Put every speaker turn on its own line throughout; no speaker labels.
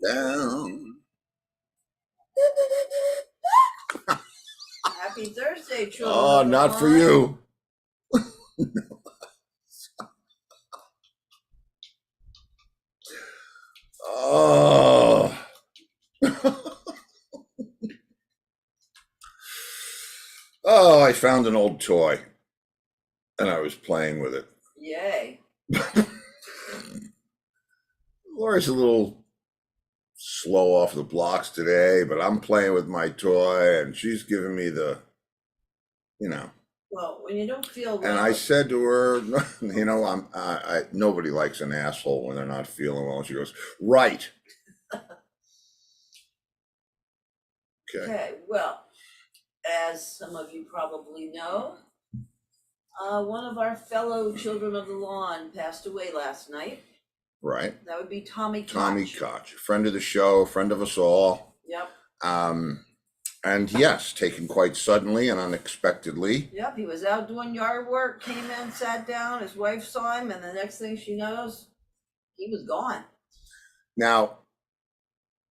Down.
Happy Thursday, children.
Oh, not for you. Oh. Oh, I found an old toy and I was playing with it.
Yay.
Laura's a little slow off the blocks today, but I'm playing with my toy and she's giving me the,
Well, when you don't feel well.
And I said to her, nobody likes an asshole when they're not feeling well. And she goes, right.
Okay, well, as some of you probably know, one of our fellow children of the lawn passed away last night.
Right.
That would be Tommy Koch.
Tommy Koch, friend of the show, friend of us all.
Yep.
And yes, taken quite suddenly and unexpectedly.
Yep, he was out doing yard work, came in, sat down, his wife saw him, and the next thing she knows, he was gone.
Now,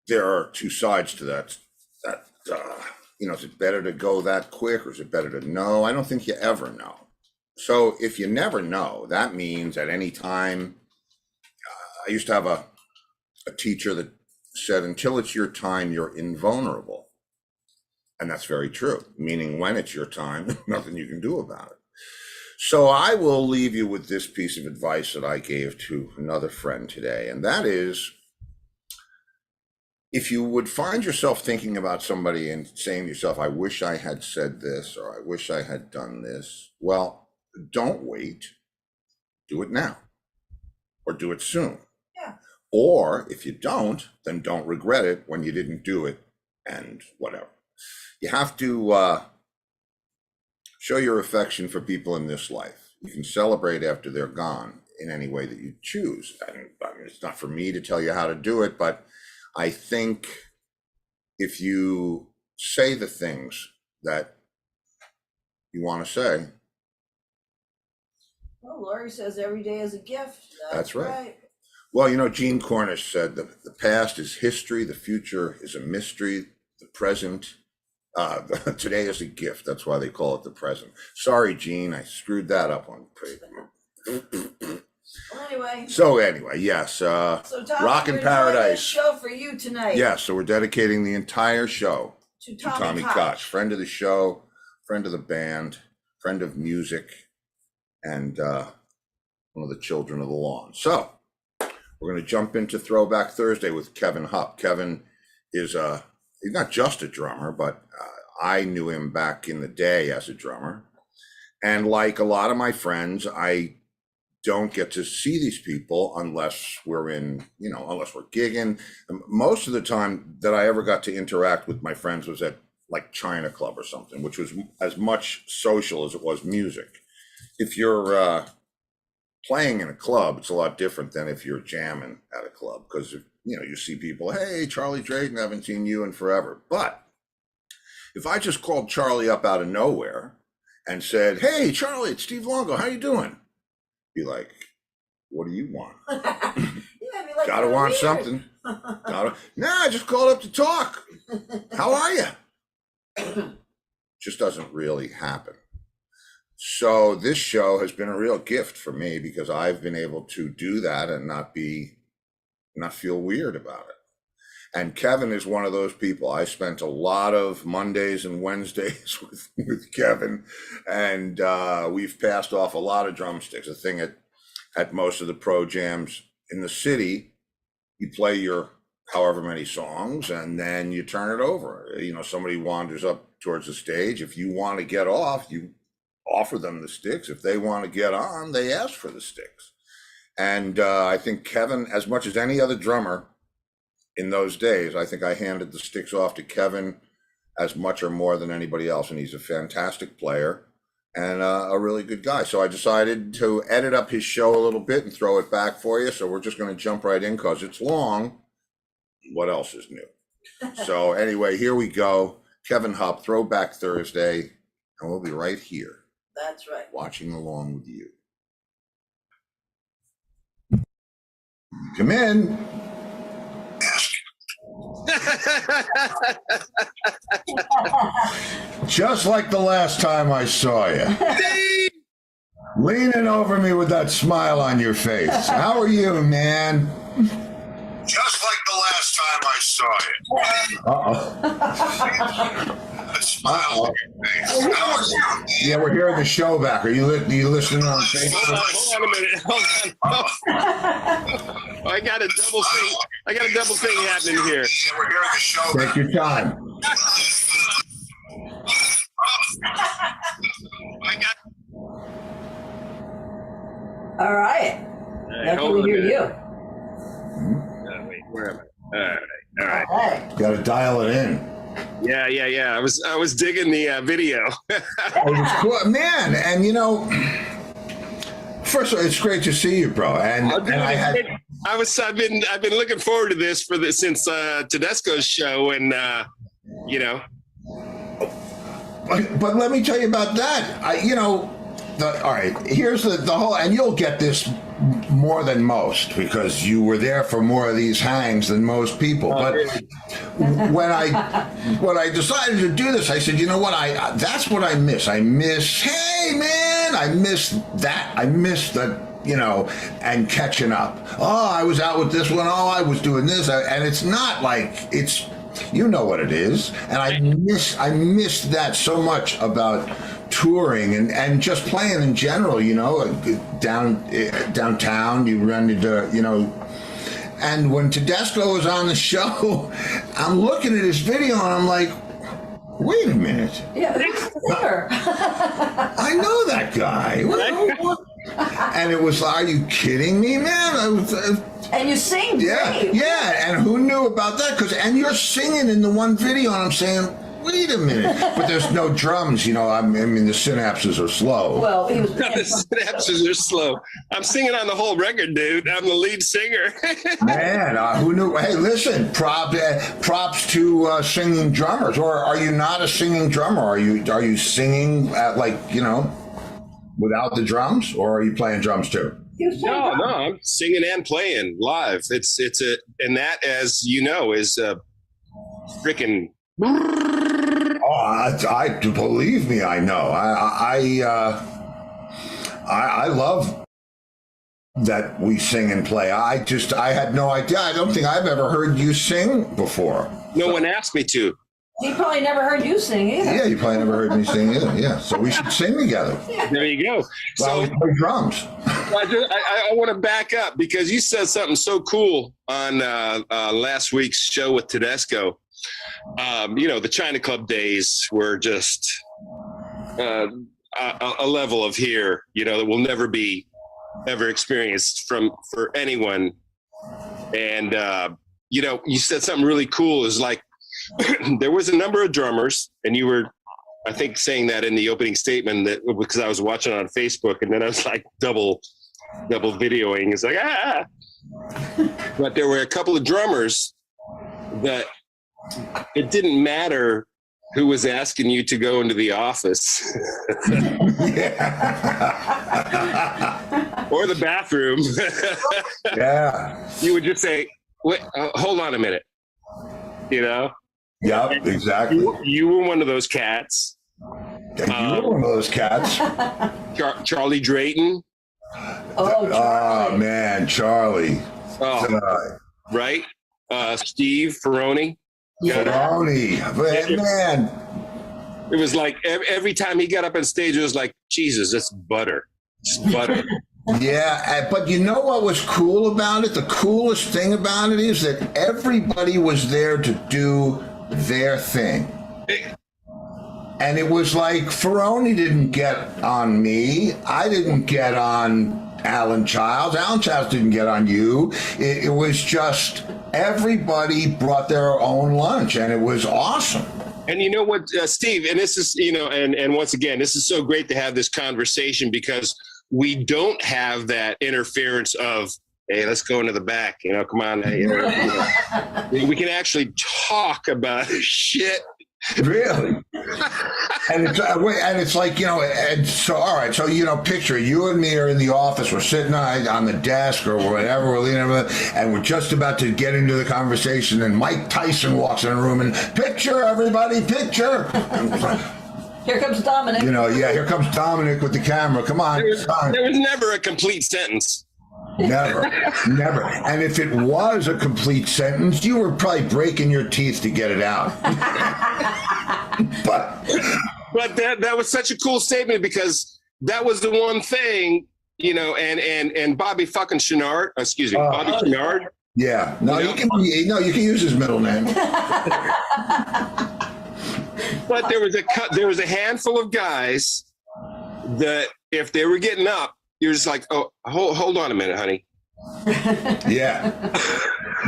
there are two sides to that. Is it better to go that quick or is it better to know? I don't think you ever know. So if you never know, that means at any time, I used to have a teacher that said, until it's your time, you're invulnerable. And that's very true, meaning when it's your time, nothing you can do about it. So I will leave you with this piece of advice that I gave to another friend today, and that is, if you would find yourself thinking about somebody and saying to yourself, I wish I had said this, or I wish I had done this, well, don't wait, do it now, or do it soon.
Yeah.
Or if you don't, then don't regret it when you didn't do it and whatever. You have to show your affection for people in this life. You can celebrate after they're gone in any way that you choose. I mean, it's not for me to tell you how to do it, but I think if you say the things that you want to say.
Well, Laurie says every day is a gift.
That's right. Well, Gene Cornish said that the past is history, the future is a mystery, the present, today is a gift. That's why they call it the present. Sorry, Gene, I screwed that up on paper.
Well, anyway.
So anyway, yes,
So Tom,
Rock in
we're doing
Paradise.
this show for you tonight.
Yeah, so we're dedicating the entire show
To
to Tommy Koch, friend of the show, friend of the band, friend of music, and one of the children of the lawn. So we're going to jump into Throwback Thursday with Kevin Hupp. Kevin is he's not just a drummer, but I knew him back in the day as a drummer. And like a lot of my friends, I don't get to see these people unless we're unless we're gigging. Most of the time that I ever got to interact with my friends was at like China Club or something, which was as much social as it was music. If you're playing in a club, it's a lot different than if you're jamming at a club, because you see people, hey, Charlie Drayton, haven't seen you in forever. But if I just called Charlie up out of nowhere and said, hey, Charlie, it's Steve Luongo, how you doing? Be like, what do you want?
Yeah, like,
Gotta want something. Nah, I just called up to talk. How are you? Just doesn't really happen. So this show has been a real gift for me because I've been able to do that and not feel weird about it. And Kevin is one of those people. I spent a lot of Mondays and Wednesdays with Kevin, and we've passed off a lot of drumsticks. The thing at most of the pro jams in the city, you play your however many songs, and then you turn it over. Somebody wanders up towards the stage. If you want to get off, you offer them the sticks. If they want to get on, they ask for the sticks. And I think Kevin, as much as any other drummer in those days, I think I handed the sticks off to Kevin as much or more than anybody else. And he's a fantastic player and a really good guy. So I decided to edit up his show a little bit and throw it back for you. So we're just going to jump right in because it's long. What else is new? So anyway, here we go. Kevin Hupp, Throwback Thursday. And we'll be right here.
That's right.
Watching along with you. Come in. Just like the last time I saw you. Leaning over me with that smile on your face. How are you, man? Just like the last time I saw you. Uh-oh. A smile on your face. How are you? Yeah, we're hearing the show back. Are you listening on Facebook?
Hold on a minute. Hold on. I got a double thing. I got a double thing happening here.
Yeah, we're hearing the show back. Take your time.
All right. Now can we hear you?
Wait, where am I? All right.
Got to dial it in.
Yeah. I was digging the video.
It was cool, man. And first of all, it's great to see you, bro. I've
been looking forward to this since Tedesco's show, and
But let me tell you about that. All right. Here's the whole, and you'll get this more than most because you were there for more of these hangs than most people. But when I decided to do this, I said, you know what? That's what I miss. I miss, hey man, I miss that. I miss the, and catching up. Oh, I was out with this one. Oh, I was doing this, and it's not like it's. You know what it is, and I miss that so much about touring and just playing in general. Downtown, you run into And when Tedesco was on the show, I'm looking at his video and I'm like, wait a minute.
Yeah, who's there?
I know that guy. What? And it was, are you kidding me, man?
And you sing great.
Yeah, and who knew about that? And you're singing in the one video, and I'm saying, wait a minute. But there's no drums, the synapses are slow.
Well, he was
the synapses are slow. I'm singing on the whole record, dude. I'm the lead singer.
Man, who knew? Hey, listen, props to singing drummers. Or are you not a singing drummer? Are you singing at without the drums, or are you playing drums too?
No, I'm singing and playing live. And that, as you know, is freaking.
Oh, I believe me, I know. I love that we sing and play. I had no idea. I don't think I've ever heard you sing before.
No one asked me to.
He probably never heard you sing either.
Yeah, you probably never heard me sing either. Yeah, so we should sing together.
There you go.
Well, we play drums.
I want to back up because you said something so cool on last week's show with Tedesco. The China Club days were just a level of here, that will never be ever experienced for anyone. And, you said something really cool is like, there was a number of drummers, and you were, I think, saying that in the opening statement that because I was watching on Facebook, and then I was like double videoing. It's like, but there were a couple of drummers that it didn't matter who was asking you to go into the office or the bathroom.
Yeah.
You would just say, wait, hold on a minute,
Yep, exactly.
You were one of those cats.
Yeah, you were one of those cats.
Charlie Drayton.
Oh, Charlie.
Oh, man, Charlie.
Oh, right. Steve Ferroni.
Ferroni. Man.
It was like every time he got up on stage, it was like, Jesus, that's butter. It's butter.
Yeah, but you know what was cool about it? The coolest thing about it is that everybody was there to do their thing. And it was like Ferroni didn't get on me. I didn't get on Alan Childs. Alan Childs didn't get on you. It was just everybody brought their own lunch, and it was awesome.
And you know what, Steve, and this is, and once again, this is so great to have this conversation because we don't have that interference of, hey, let's go into the back, come on. We can actually talk about shit.
Really? And it's like, and so, all right, so, picture you and me are in the office, we're sitting on the desk or whatever, we're leaning over, and we're just about to get into the conversation, and Mike Tyson walks in the room and picture, everybody, picture.
Here comes Dominic.
Here comes Dominic with the camera. Come on.
There was never a complete sentence.
Never. And if it was a complete sentence, you were probably breaking your teeth to get it out.
But that was such a cool statement because that was the one thing, and Bobby fucking Chenard, Bobby Chenard.
Yeah. No, you can use his middle name.
But there was a handful of guys that if they were getting up, you're just like, oh, hold on a minute, honey.
Yeah.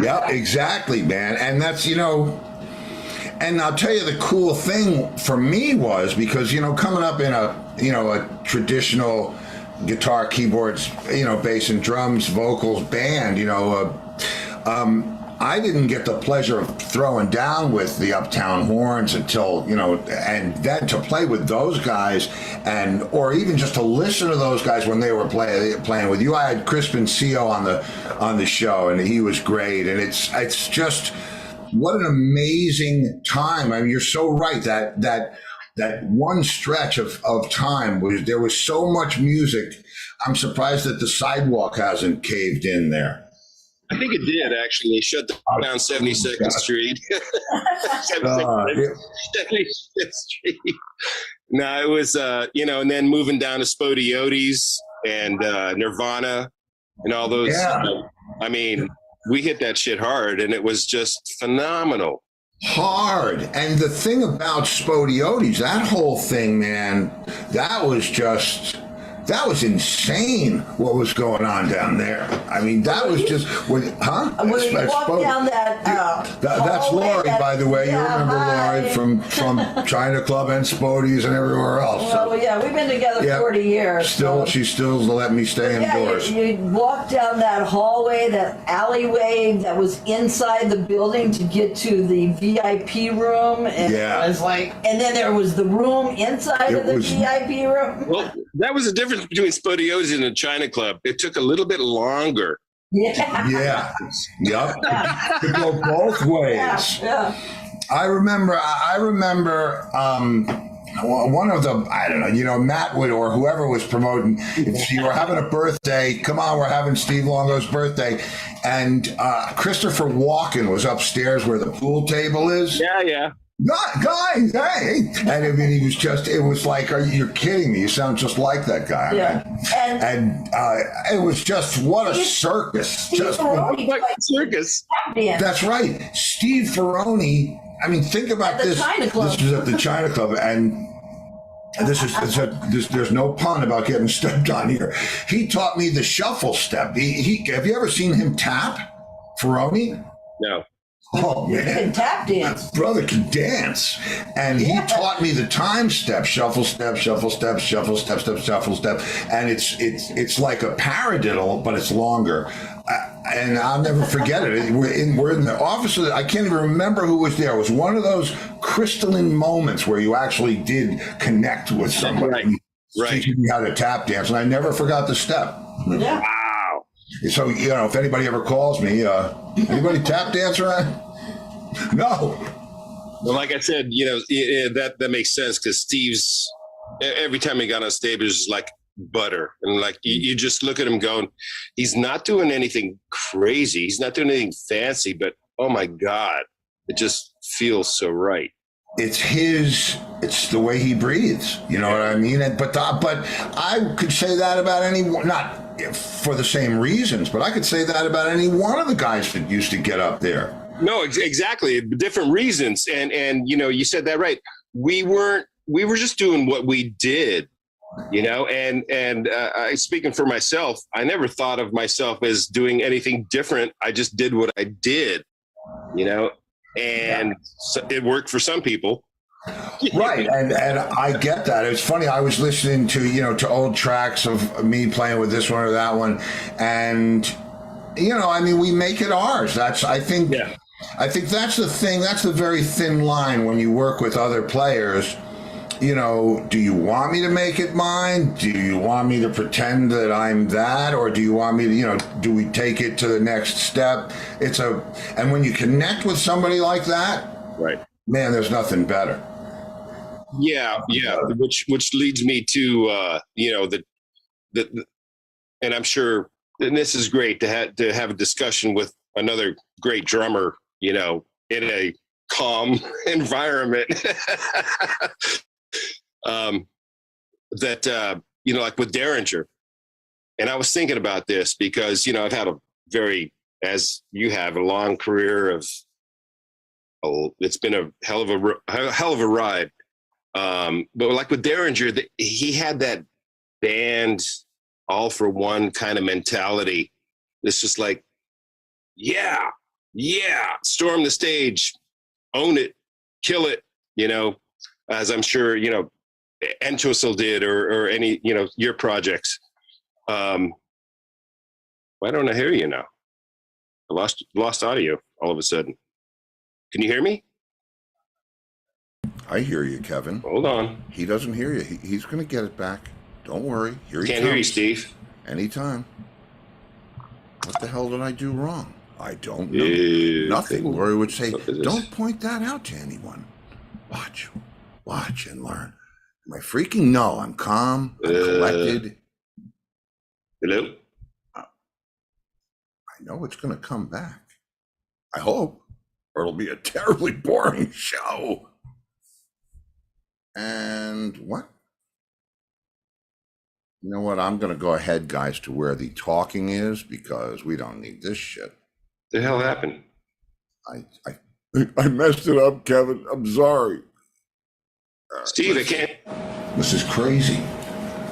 Yeah, exactly, man. And that's, and I'll tell you the cool thing for me was because, coming up in a traditional guitar, keyboards, bass and drums, vocals band, I didn't get the pleasure of throwing down with the Uptown Horns until, and then to play with those guys or even just to listen to those guys when they were playing with you. I had Crispin Seal on the show, and he was great. And it's just what an amazing time. I mean, you're so right that one stretch of time there was so much music. I'm surprised that the sidewalk hasn't caved in there.
I think it did, actually. They shut down 72nd Street. 75th Street. No, it was, and then moving down to Spodiotes and Nirvana and all those.
Yeah.
I mean, we hit that shit hard, and it was just phenomenal.
Hard. And the thing about Spodiotes, that whole thing, man, that was insane what was going on down there. I mean, that was just,
When you walk down that
that's Laurie, by the way. You remember Laurie from China Club and Spodie's and everywhere else.
Well, yeah, we've been together 40 years.
She still let me stay indoors.
You walk down that hallway, that alleyway that was inside the building to get to the VIP room. And it was like, and then there was the room inside of the VIP room.
Well, that was the difference between Spodiotes and the China Club. It took a little bit longer.
Yeah. Yep. To go both ways.
Yeah.
I remember one of the, I don't know, Matt would, or whoever was promoting, if you were having a birthday, come on, we're having Steve Longo's birthday. And Christopher Walken was upstairs where the pool table is.
Yeah.
Guys, hey. And I mean, it was like, you're kidding me. You sound just like that guy.
Yeah.
And it was just, what a circus. Just
like a circus.
That's right. Steve Ferroni. I mean, think about this. This was at the China Club, and there's no pun about getting stepped on here. He taught me the shuffle step. Have you ever seen him tap, Ferroni?
No.
Oh man,
he can tap dance.
My brother can dance, and he taught me the time step: shuffle step, shuffle step, shuffle step, step, shuffle step, and it's like a paradiddle, but it's longer. And I'll never forget it. We're in the office. I can't even remember who was there. It was one of those crystalline moments where you actually did connect with somebody, teaching me how to tap dance, and I never forgot the step.
Yeah.
Wow.
So, if anybody ever calls me, anybody tap dance around? No.
Well, like I said, that makes sense because Steve's, every time he got on stage, it was like butter. And like, you just look at him going, he's not doing anything crazy. He's not doing anything fancy, but oh my God, it just feels so right. It's the way he breathes. You know what I mean? But I could say that about anyone, not for the same reasons, but I could say that about any one of the guys that used to get up there. No, exactly. Different reasons. And you said that right. We were just doing what we did, and speaking for myself, I never thought of myself as doing anything different. I just did what I did, and so it worked for some people. Right, and I get that. It's funny. I was listening to old tracks of me playing with this one or that one, and we make it ours. I think that's the thing. That's the very thin line when you work with other players. Do you want me to make it mine? Do you want me to pretend that I'm that, or do you want me to, do we take it to the next step? And when you connect with somebody like that, right, man, there's nothing better. Yeah. Which leads me to and I'm sure, and this is great to have a discussion with another great drummer, in a calm environment. Like with Derringer. And I was thinking about this because, I've had as you have, a long career it's been a hell of a ride. But like with Derringer, he had that band all for one kind of mentality. It's just like, yeah, storm the stage, own it, kill it, as I'm sure, Entwistle did or any, your projects. Why don't I hear you now? I lost audio all of a sudden. Can you hear me? I hear you, Kevin. Hold on. He doesn't hear you. He's going to get it back. Don't worry. Here he comes. Can't hear you, Steve. Anytime. What the hell did I do wrong? I don't know. Nothing. Lori would say, don't point that out to anyone. Watch and learn. Am I freaking? No, I'm calm. I'm collected. Hello? I know it's going to come back. I hope. Or it'll be a terribly boring show. And what? You know what? I'm going to go ahead, guys, to where the talking is because we don't need this shit. The hell happened? I messed it up, Kevin. I'm sorry. Steve, I can't. This is crazy.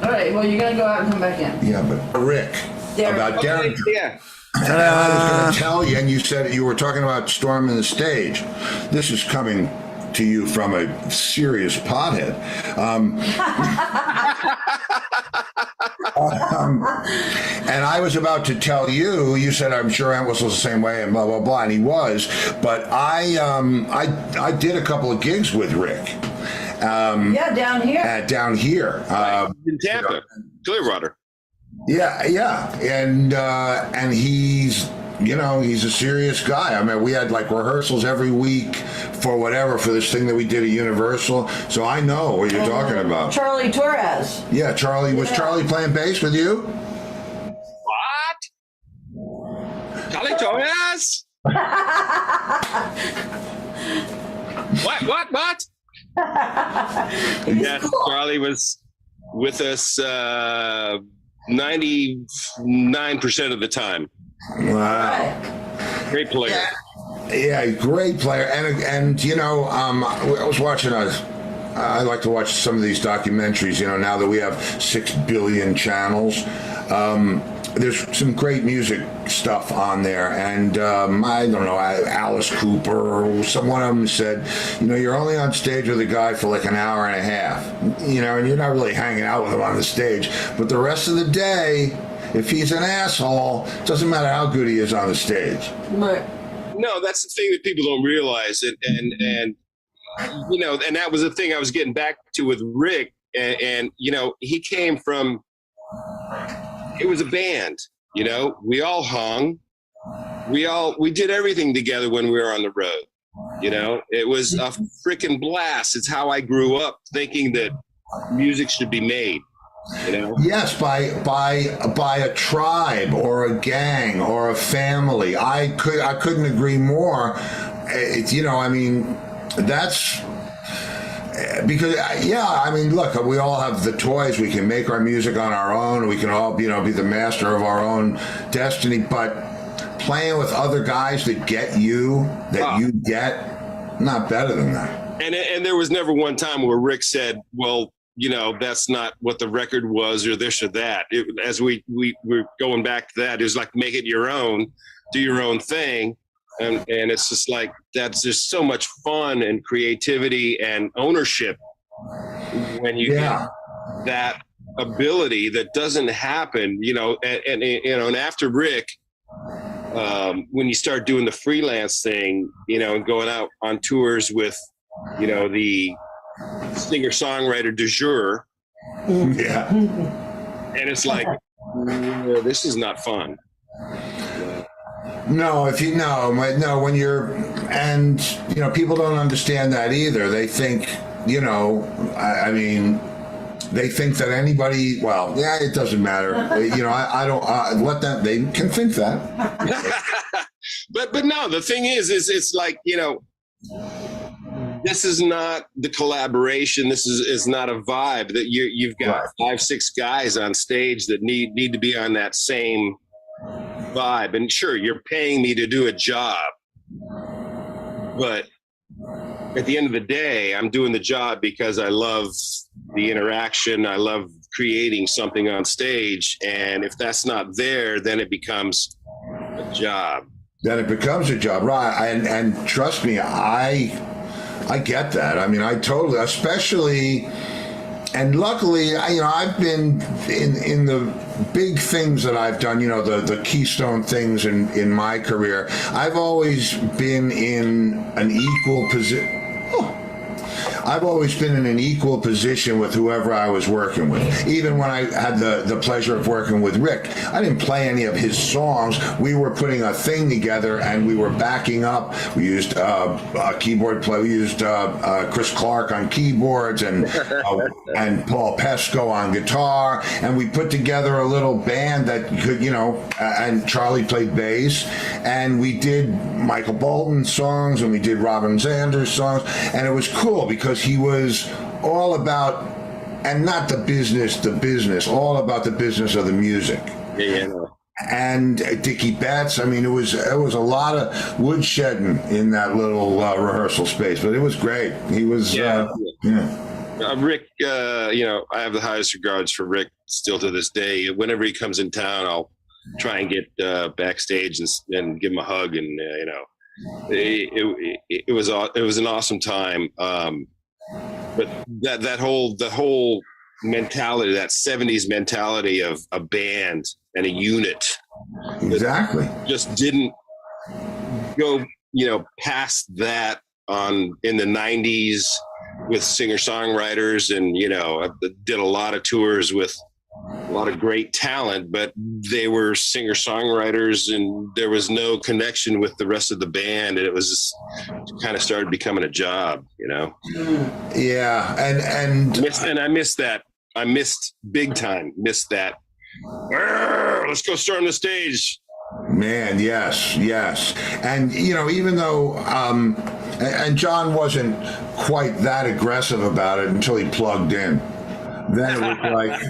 All right, well, you're going to go out and come back in.
Yeah, but Rick, about Derek. Yeah. And I was going to tell you, and you said you were talking about storming the stage. This is coming to you from a serious pothead. And I was about to tell you, you said, I'm sure Entwistle's the same way and blah, blah, blah, and he was. But I did a couple of gigs with Rick.
Down here.
Down here.
In Tampa, Clearwater.
Yeah. And he's he's a serious guy. I mean, we had like rehearsals every week for this thing that we did at Universal. So I know what you're talking about.
Charlie Torres.
Yeah, Charlie. Was Charlie playing bass with you?
What? Charlie Torres? What? Yes, cool. Charlie was with us 99% of the time.
Wow.
Great player.
Yeah, great player. And I was watching I like to watch some of these documentaries, now that we have 6 billion channels. There's some great music stuff on there. And I don't know, Alice Cooper, or one of them said, you're only on stage with a guy for like an hour and a half, and you're not really hanging out with him on the stage. But the rest of the day, if he's an asshole, it doesn't matter how good he is on the stage.
Right.
No, that's the thing that people don't realize. And that was the thing I was getting back to with Rick. And he came from, it was a band, we all hung, we did everything together when we were on the road. It was a freaking blast. It's how I grew up thinking that music should be made.
Yes, by a tribe or a gang or a family. I couldn't agree more. That's because look, we all have the toys. We can make our music on our own. We can all be the master of our own destiny. But playing with other guys that get you, you get, not better than that.
And there was never one time where Rick said, well, that's not what the record was, or this or that. As we're going back to that, it was like, make it your own, do your own thing. And it's just like, that's just so much fun and creativity and ownership when you get that ability that doesn't happen, and after Rick, when you start doing the freelance thing, and going out on tours with, the singer-songwriter du jour.
Yeah.
And it's like, this is not fun.
No, when you're, and, people don't understand that either. They think, they think that anybody, it doesn't matter. I don't let them, they can think that.
But no, the thing is it's like, this is not the collaboration. This is not a vibe that you've got 5-6 guys on stage that need to be on that same vibe. And sure, you're paying me to do a job, but at the end of the day, I'm doing the job because I love the interaction. I love creating something on stage. And if that's not there, then it becomes a job.
Right? And trust me, I get that. I totally, especially, and luckily, I've been in the big things that I've done, the keystone things in my career. I've always been in an equal position. I've always been in an equal position with whoever I was working with. Even when I had the pleasure of working with Rick, I didn't play any of his songs. We were putting a thing together and we were backing up. We used a keyboard player. We used Chris Clark on keyboards and Paul Pesco on guitar. And we put together a little band that could, and Charlie played bass. And we did Michael Bolton songs and we did Robin Sanders songs. And it was cool because he was all about, and not the business, all about the business of the music.
Yeah.
And Dickie Betts, it was a lot of woodshedding in that little rehearsal space, but it was great. He was,
Rick, I have the highest regards for Rick still to this day. Whenever he comes in town, I'll try and get backstage and give him a hug, and it was an awesome time. But the whole mentality, that 70s mentality of a band and a unit,
exactly,
just didn't go past that in the 90s with singer-songwriters, and I did a lot of tours with a lot of great talent, but they were singer-songwriters and there was no connection with the rest of the band. And it was just kind of started becoming a job, you know?
Yeah. And
I missed that. I missed big time, missed that. Let's go storm the stage.
Man, yes. And, you know, even though, and John wasn't quite that aggressive about it until he plugged in. Then it was like,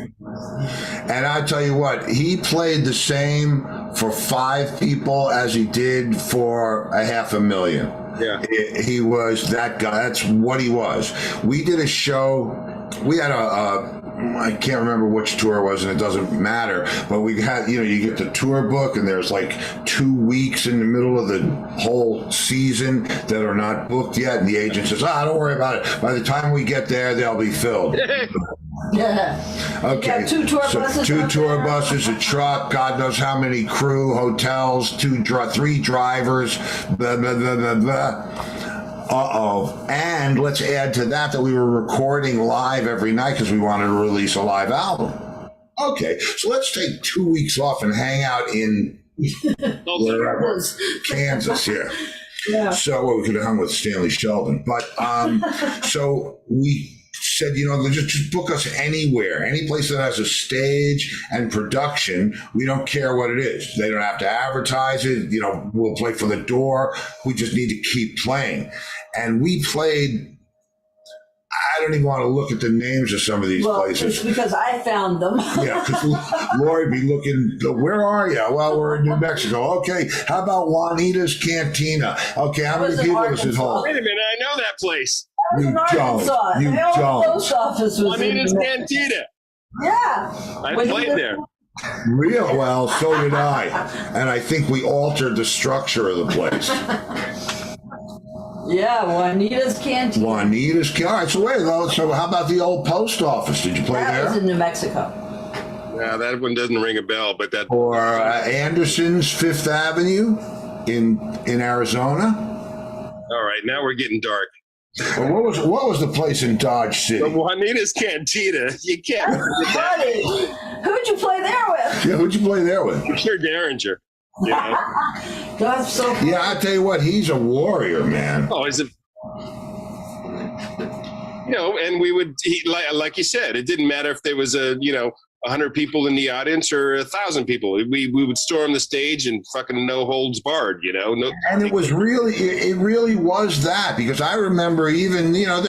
and I tell you what, he played the same for 5 people as he did for 500,000.
Yeah.
He was that guy. That's what he was. We did a show. We had I can't remember which tour it was, and it doesn't matter. But we had, you know, you get the tour book, and there's like 2 weeks in the middle of the whole season that are not booked yet. And the agent says, don't worry about it. By the time we get there, they'll be filled.
Yeah.
Okay.
You got 2 tour buses.
2 tour buses, a truck, God knows how many crew, hotels, 3 drivers, blah, blah, blah, blah, blah. And let's add to that we were recording live every night because we wanted to release a live album. Okay, so let's take 2 weeks off and hang out in wherever, Kansas here.
Yeah.
So we could have hung with Stanley Sheldon. But so we said, you know, just book us anywhere, any place that has a stage and production. We don't care what it is. They don't have to advertise it. You know, we'll play for the door. We just need to keep playing. And we played, I don't even want to look at the names of some of these places.
It's because I found them.
Yeah, because Lori be looking, where are you? Well, we're in New Mexico. Okay, how about Juanita's Cantina? Okay, how many people does it hold?
Wait a minute, I know that place.
You don't. You don't.
Post office was
Juanita's Cantina.
Yeah.
I played there.
Real well, so did I. And I think we altered the structure of the place.
Yeah, Juanita's Cantina.
All right, so wait, so how about the old post office? Did you play there?
That was in New Mexico.
Yeah, that one doesn't ring a bell, but that.
Or Anderson's Fifth Avenue in Arizona.
All right, now we're getting dark.
Or what was the place in Dodge City?
The Juanita's Cantina. You can't.
Buddy, who'd you play there with?
Yeah, who'd you play there with?
I'm sure Derringer. You know?
That's so funny.
Yeah, I tell you what, he's a warrior, man.
Oh, is it? You know, and we would, like you said, it didn't matter if there was 100 people in the audience or 1,000 people. We would storm the stage and fucking no holds barred, you know. No,
and it really was that, because I remember even, you know,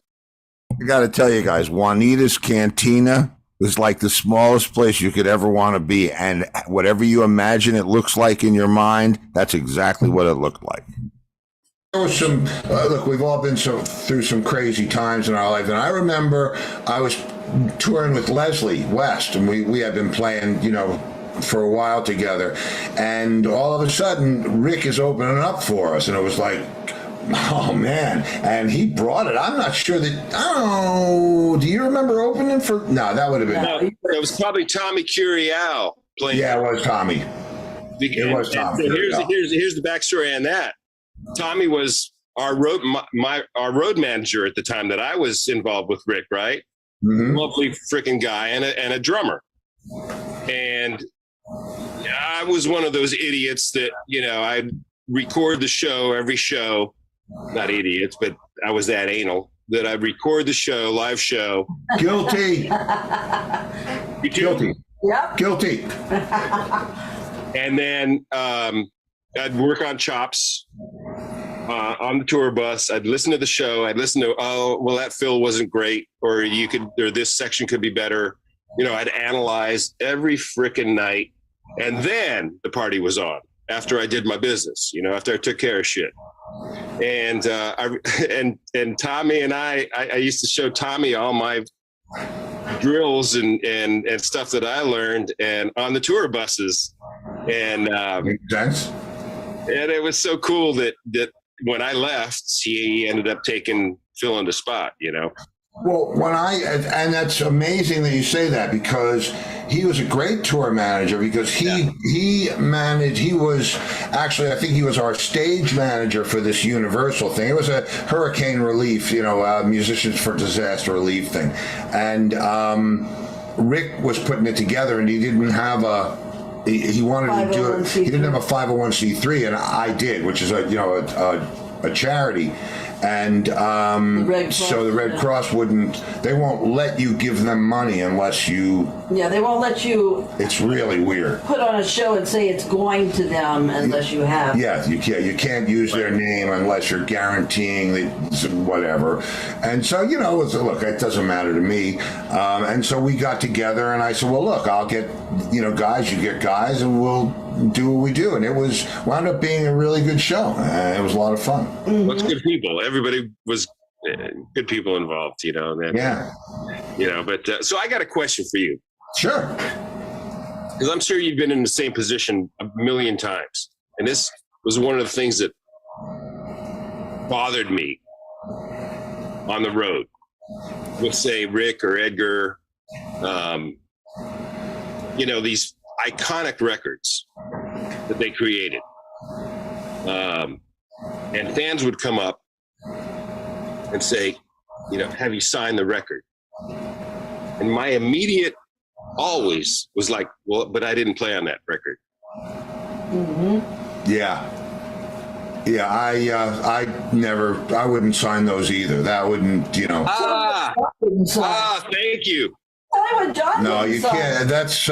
I got to tell you guys, Juanita's Cantina was like the smallest place you could ever want to be. And whatever you imagine it looks like in your mind, that's exactly what it looked like. There was some, look, we've all been through some crazy times in our life. And I remember I was touring with Leslie West, and we had been playing, you know, for a while together. And all of a sudden, Rick is opening up for us. And it was like, oh, man. And he brought it. I'm not sure that, do you remember opening for? No, that would have been.
No, it was probably Tommy Curiel playing.
Yeah, it was Tommy. It was Tommy.
So here's the backstory on that. Tommy was our road manager at the time that I was involved with Rick, right? Mm-hmm. Lovely freaking guy and a drummer. And I was one of those idiots that, you know, I'd record the show, every show. Not idiots, but I was that anal that I'd record the show, live show. Guilty. You too? Guilty.
Yep.
Guilty.
And then I'd work on chops on the tour bus. I'd listen to the show. I'd listen to, that fill wasn't great, or this section could be better. You know, I'd analyze every frickin' night, and then the party was on after I did my business. You know, after I took care of shit. And and Tommy and I used to show Tommy all my drills and stuff that I learned and on the tour buses. And
makes sense.
And it was so cool that when I left, he ended up taking Phil on the spot, you know.
Well, and that's amazing that you say that, because he was a great tour manager, because he was actually, I think he was our stage manager for this Universal thing. It was a hurricane relief, you know, Musicians for Disaster Relief thing. And Rick was putting it together, and he didn't have he wanted to do it. He didn't have a 501c3, and I did, which is a charity. And so the Red Cross they won't let you give them money unless you.
Yeah, they won't let you.
It's really weird.
Put on a show and say it's going to them unless you have.
Yeah, you can't use their name unless you're guaranteeing that whatever. And so look, it doesn't matter to me. And so we got together, and I said, well, look, I'll get guys, you get guys, and we'll do what we do. And it wound up being a really good show. It was a lot of fun.
Well, it's good people. Everybody was good people involved,
Yeah.
But so I got a question for you.
Sure.
Because I'm sure you've been in the same position a million times. And this was one of the things that bothered me on the road with, say, Rick or Edgar, these iconic records that they created. And fans would come up and say, have you signed the record? And my immediate always was like, well, but I didn't play on that record.
Mm-hmm.
Yeah. Yeah, I wouldn't sign those either. That wouldn't,
thank you.
No, you can't. That's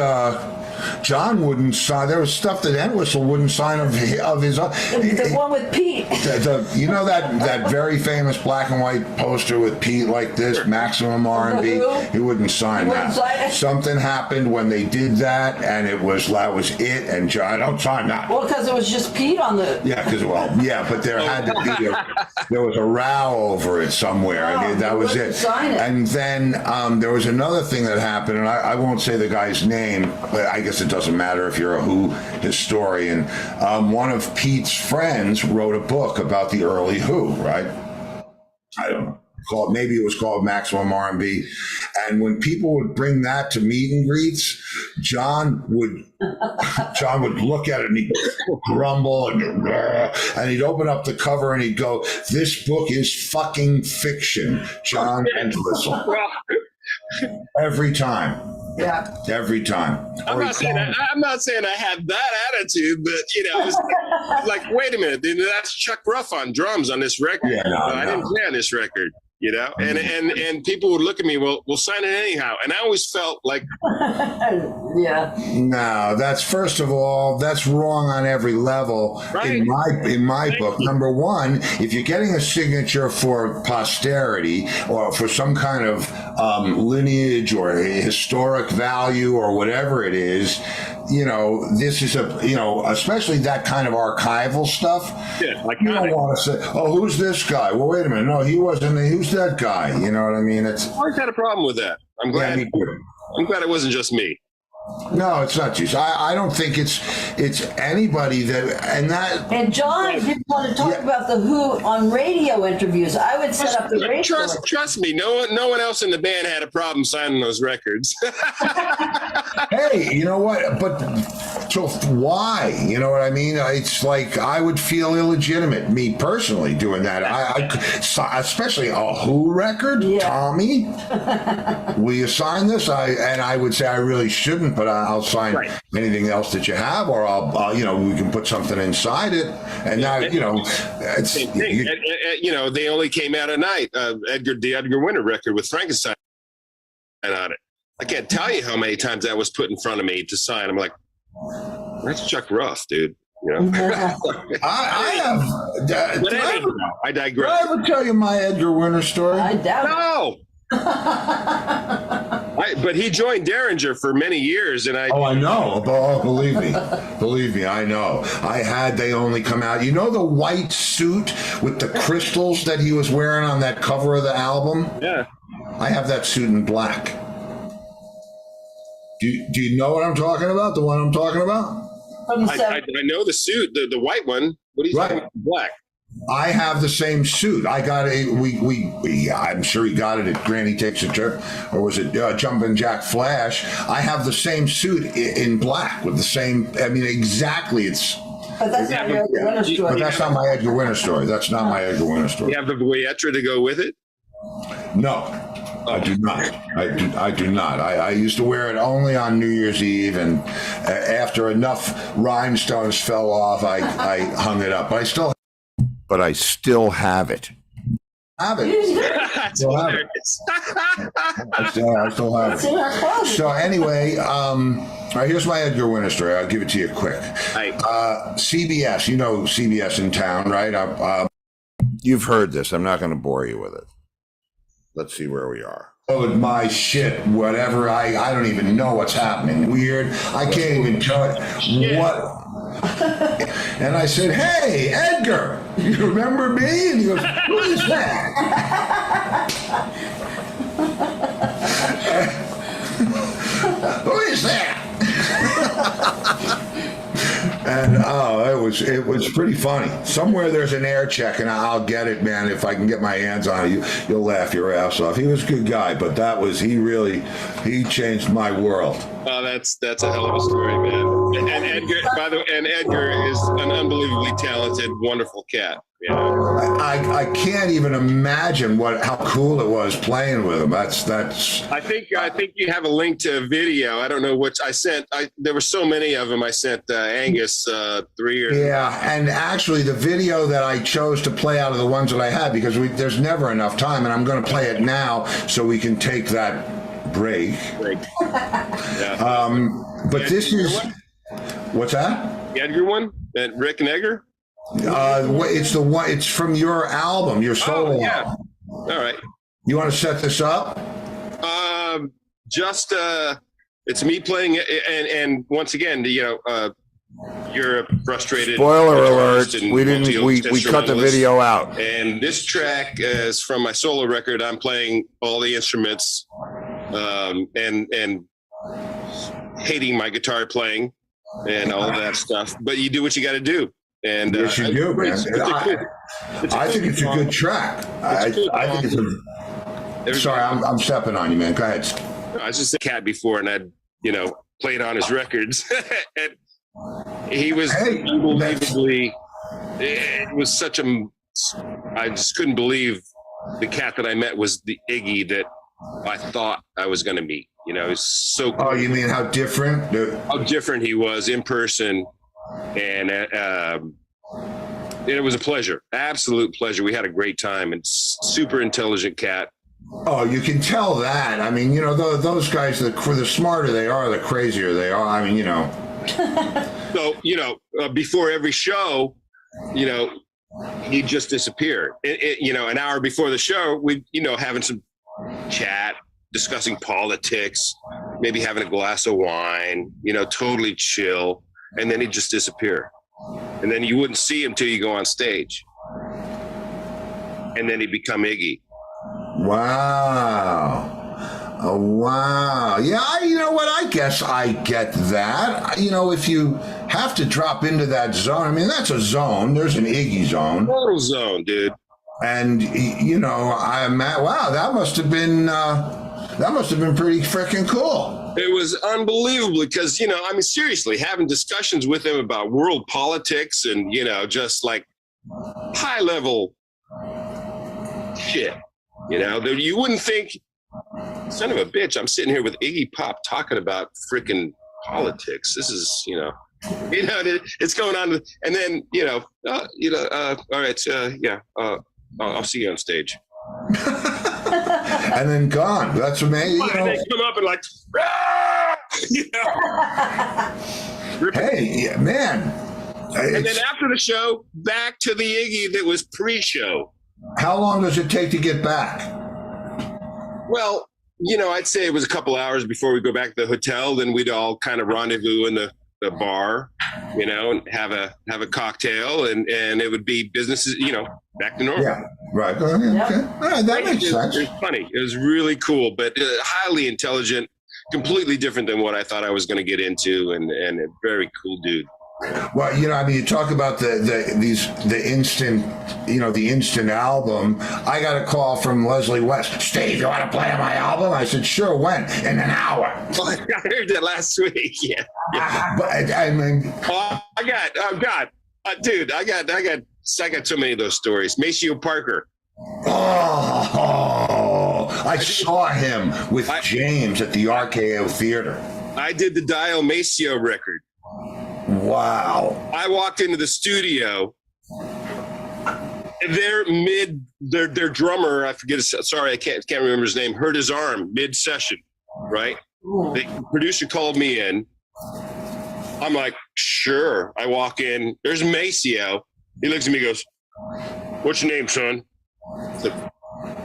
John wouldn't sign. There was stuff that Entwistle wouldn't sign of his own.
The one with Pete.
That very famous black and white poster with Pete like this, Maximum R&B. He wouldn't sign that. Something happened when they did that, and that was it. And John, I don't sign that.
Well, because it was just Pete on the.
Yeah, but there had to be there was a row over it somewhere, and that was it. And then there was another thing that happened, and I won't say the guy's name, but I guess it doesn't matter if you're a Who historian. One of Pete's friends wrote a book about the early Who, right? I don't know. Maybe it was called Maximum R&B. And when people would bring that to meet and greets, John would look at it and he'd grumble and he'd open up the cover and he'd go, "This book is fucking fiction, John Entwistle." Every time.
Yeah.
Every time.
I'm not saying I had that attitude, but it's like, wait a minute, that's Chuck Ruff on drums on this record.
Yeah,
I didn't play on this record. And people would look at me, well, we'll sign it anyhow. And I always felt like,
yeah.
No, that's, first of all, that's wrong on every level.
Right.
In my book. Number one, if you're getting a signature for posterity or for some kind of lineage or historic value or whatever it is, this is especially that kind of archival stuff.
Yeah, like
you don't want to say, "Oh, who's this guy?" Well, wait a minute. No, he wasn't. Who's that guy? You know what I mean?
I always had a problem with that. I'm glad.
Yeah, me too.
I'm glad it wasn't just me.
No, it's not you. I don't think it's anybody that
And John didn't want to talk about the Who on radio interviews. I would set up the radio.
Trust me, no one else in the band had a problem signing those records.
Hey, you know what? But so why? You know what I mean? It's like I would feel illegitimate, me personally, doing that. I especially a Who record, Tommy. Will you sign this? I would say I really shouldn't. But I'll sign anything else that you have, or I'll we can put something inside it. And now, it's
same thing. They only came out at night. The Edgar Winter record with Frankenstein on it. I can't tell you how many times that was put in front of me to sign. I'm like, that's Chuck Ruff, dude.
I have.
I digress.
Did I ever tell you my Edgar Winter story?
I doubt it.
No. But he joined Derringer for many years, and I
know. Oh, believe me, I know. They only come out. You know the white suit with the crystals that he was wearing on that cover of the album?
Yeah.
I have that suit in black. Do you know what I'm talking about? The one I'm talking about?
I know the suit, the white one. What are you talking about? Black.
I have the same suit. I got I'm sure he got it at Granny Takes a Trip, or was it Jumpin' Jack Flash? I have the same suit in black with the same. I mean, exactly.
But that's not your Edgar Winter story.
But that's not my Edgar Winter story. That's not my Edgar Winter story.
You have the Voyetra to go with it?
No. I do not. I do not. I used to wear it only on New Year's Eve, and after enough rhinestones fell off, I hung it up. But I still have it.
That's hilarious.
I still have it. So anyway, all right, here's my Edgar Winter story. I'll give it to you quick. CBS, you know CBS in town, right? You've heard this. I'm not going to bore you with it. Let's see where we are. Oh, my shit, whatever. I don't even know what's happening. Weird. I can't even tell it. What? And I said, "Hey, Edgar, you remember me?" And he goes, "Who is that?" "Who is that?" And it was pretty funny. Somewhere there's an air check, and I'll get it, man. If I can get my hands on it, you'll laugh your ass off. He was a good guy, but he changed my world.
Oh, that's a hell of a story, man. And Edgar, by the way, Edgar is an unbelievably talented, wonderful cat. Yeah.
I can't even imagine how cool it was playing with him. That's.
I think you have a link to a video. I don't know which I sent. There were so many of them. I sent Angus 3 or.
Yeah, and actually the video that I chose to play out of the ones that I had, because there's never enough time, and I'm going to play it now so we can take that break.
Yeah.
But this is. What's that?
The Edgar one? That Rick and Edgar?
It's the one. It's from your album, your solo album.
All right.
You want to set this up?
It's me playing it, and once again, you're a frustrated.
Spoiler alert! We cut the video out.
And this track is from my solo record. I'm playing all the instruments, and hating my guitar playing and all that stuff. But you do what you got to do. And
yes, you do, man. I think it's a good track. I think it's a. Sorry, I'm stepping on you, man. Go ahead.
I was just a cat before, and I'd played on his records, and he was unbelievably. It was such a. I just couldn't believe the cat that I met was the Iggy that I thought I was going to meet. It was so cool.
Oh, you mean how different?
How different he was in person. And it was a pleasure, absolute pleasure. We had a great time, and super intelligent cat.
Oh, you can tell that. I mean, those guys, the smarter they are, the crazier they are. I mean,
So, before every show, he'd just disappear. An hour before the show, we'd, having some chat, discussing politics, maybe having a glass of wine, totally chill. And then he'd just disappear. And then you wouldn't see him till you go on stage. And then he'd become Iggy.
Wow. Oh, wow. Yeah, you know what? I guess I get that. If you have to drop into that zone, I mean, that's a zone. There's an Iggy zone.
Total zone, dude.
And, wow, that must have been pretty freaking cool.
It was unbelievable because, seriously, having discussions with him about world politics and, just like high level shit, you wouldn't think, son of a bitch, I'm sitting here with Iggy Pop talking about freaking politics. This is, it's going on. And then, all right. I'll see you on stage.
And then gone. That's amazing.
And they come up and like,
hey, man.
And then after the show, back to the Iggy that was pre-show.
How long does it take to get back?
Well, I'd say it was a couple hours before we go back to the hotel. Then we'd all kind of rendezvous in the bar, and have a cocktail, and it would be business, back to normal.
Yeah, right. Okay.
Yep.
All right, that makes sense.
It was funny. It was really cool, but highly intelligent, completely different than what I thought I was going to get into, and a very cool dude.
Well, you talk about the instant album. I got a call from Leslie West. Steve, you want to play on my album? I said, sure. When? In an hour.
Well, I heard that last week. Yeah.
But I mean,
dude, I got so many of those stories. Maceo Parker.
Oh, I saw him with James at the RKO Theater.
I did the Dial Maceo record.
Wow.
I walked into the studio. Their drummer, I forget sorry, I can't remember his name, hurt his arm mid-session, right? The producer called me in. I'm like, sure. I walk in, there's Maceo. He looks at me and goes, what's your name, son? I said,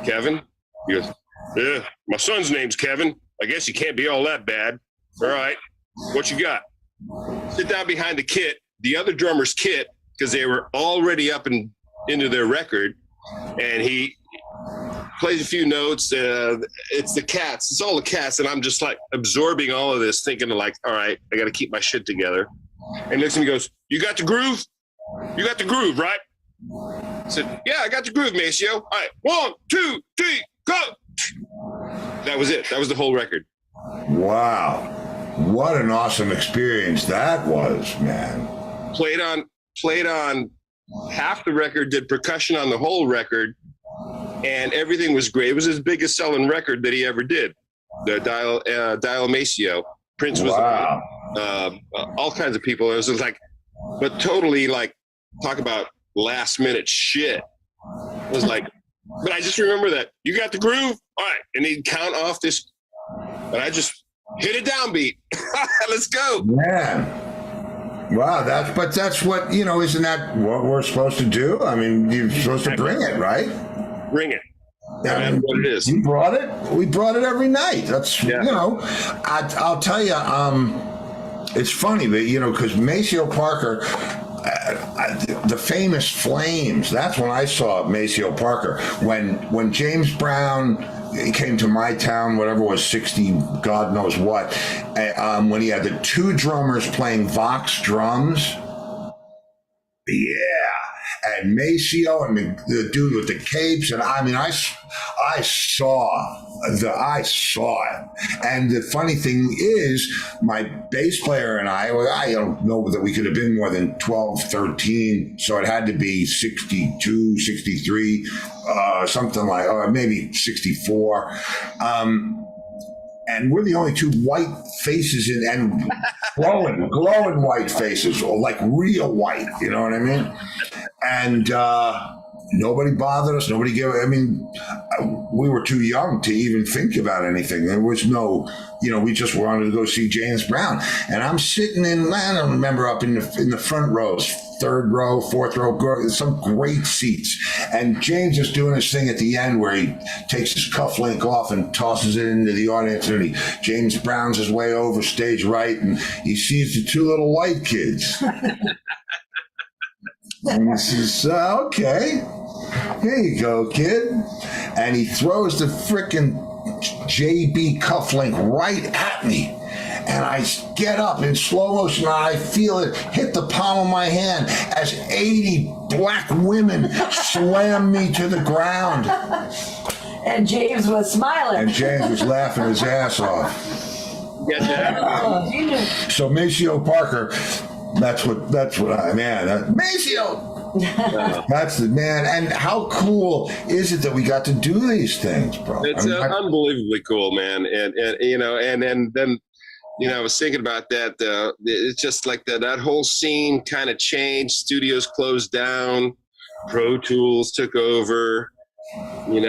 Kevin? He goes, yeah, my son's name's Kevin. I guess he can't be all that bad. All right, what you got? Sit down behind the kit, the other drummer's kit, because they were already up and into their record, and he plays a few notes. It's the cats. It's all the cats, and I'm just like absorbing all of this, thinking like, all right, I got to keep my shit together. And he looks at me and goes, you got the groove? You got the groove, right? I said, yeah, I got the groove, Maceo. All right, 1, 2, 3, go. That was it. That was the whole record.
Wow. What an awesome experience that was, man.
Played on half the record, did percussion on the whole record, and everything was great. It was his biggest selling record that he ever did. The Dial Maceo. Prince was on, all kinds of people. It was like, but totally like, talk about last minute shit. It was like, but I just remember that you got the groove. All right. And he'd count off this, and I just hit a downbeat. Let's go.
Man. Wow, that's what, isn't that what we're supposed to do? I mean, you're supposed to bring it, right?
Bring it. That's what it is.
You brought it. We brought it every night. That's, I'll tell you, it's funny, but, because Maceo Parker, the famous Flames, that's when I saw Maceo Parker. When James Brown came to my town, whatever was 60, God knows what, when he had the two drummers playing Vox drums. Yeah. And Maceo and the dude with the capes. And I mean, I saw it. And the funny thing is, my bass player and I don't know that we could have been more than 12, 13. So it had to be 62, 63, something like, or maybe 64. And we're the only two white faces and glowing white faces, or like real white, you know what I mean? And nobody bothered us. Nobody gave. I mean, we were too young to even think about anything. There was no, we just wanted to go see James Brown. And I'm sitting in, I don't remember, up in the front rows, third row, fourth row, some great seats. And James is doing his thing at the end where he takes his cufflink off and tosses it into the audience. And James Brown's his way over stage right, and he sees the two little white kids. And he says, okay, here you go, kid. And he throws the frickin' JB cufflink right at me. And I get up in slow motion, and I feel it hit the palm of my hand as 80 black women slam me to the ground.
And James was smiling.
And James was laughing his ass off. So Maceo Parker, that's what I, man, Maceo. That's the man. And how cool is it that we got to do these things, bro?
It's unbelievably cool, man. And then I was thinking about that. It's just like that whole scene kind of changed. Studios closed down. Pro Tools took over. You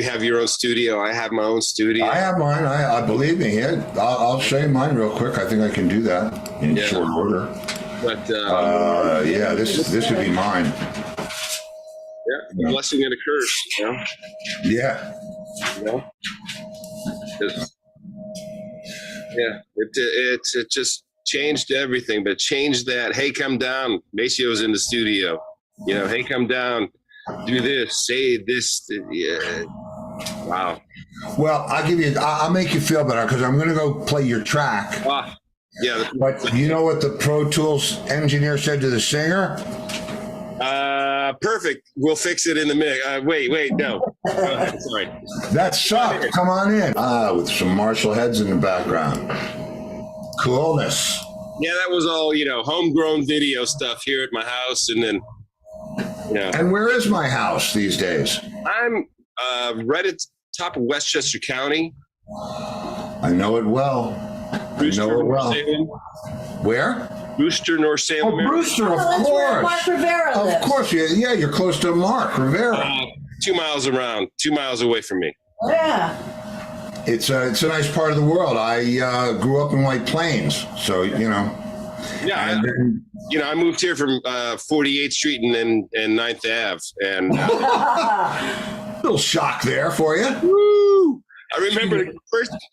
have your own studio. I have my own studio.
I have mine. I believe me. Here, I'll show you mine real quick. I think I can do that in short order.
But
this would be mine.
Yeah, a blessing and a curse.
Yeah.
It just changed everything, but changed that. Hey, come down. Maceo's in the studio. Hey, come down. Do this. Say this. Yeah. Wow.
Well, I'll make you feel better because I'm going to go play your track.
Yeah.
But you know what the Pro Tools engineer said to the singer?
Perfect. We'll fix it in the mix. Wait, no. Sorry.
That sucked. Come on in. With some Marshall heads in the background. Coolness.
Yeah, that was all, homegrown video stuff here at my house. And then,
And where is my house these days?
Right at the top of Westchester County.
I know it well.
Brewster,
I know it well.
Salem.
Where?
Brewster, North Salem.
Oh, Brewster, of
That's where
course.
Mark Rivera
Of
lives.
course, yeah, you're close to Mark Rivera.
2 miles around, 2 miles away from me.
Yeah.
It's a nice part of the world. I grew up in White Plains, so you know.
Yeah,
And then,
I moved here from 48th Street and 9th Ave, and
little shock there for you.
woo! I remember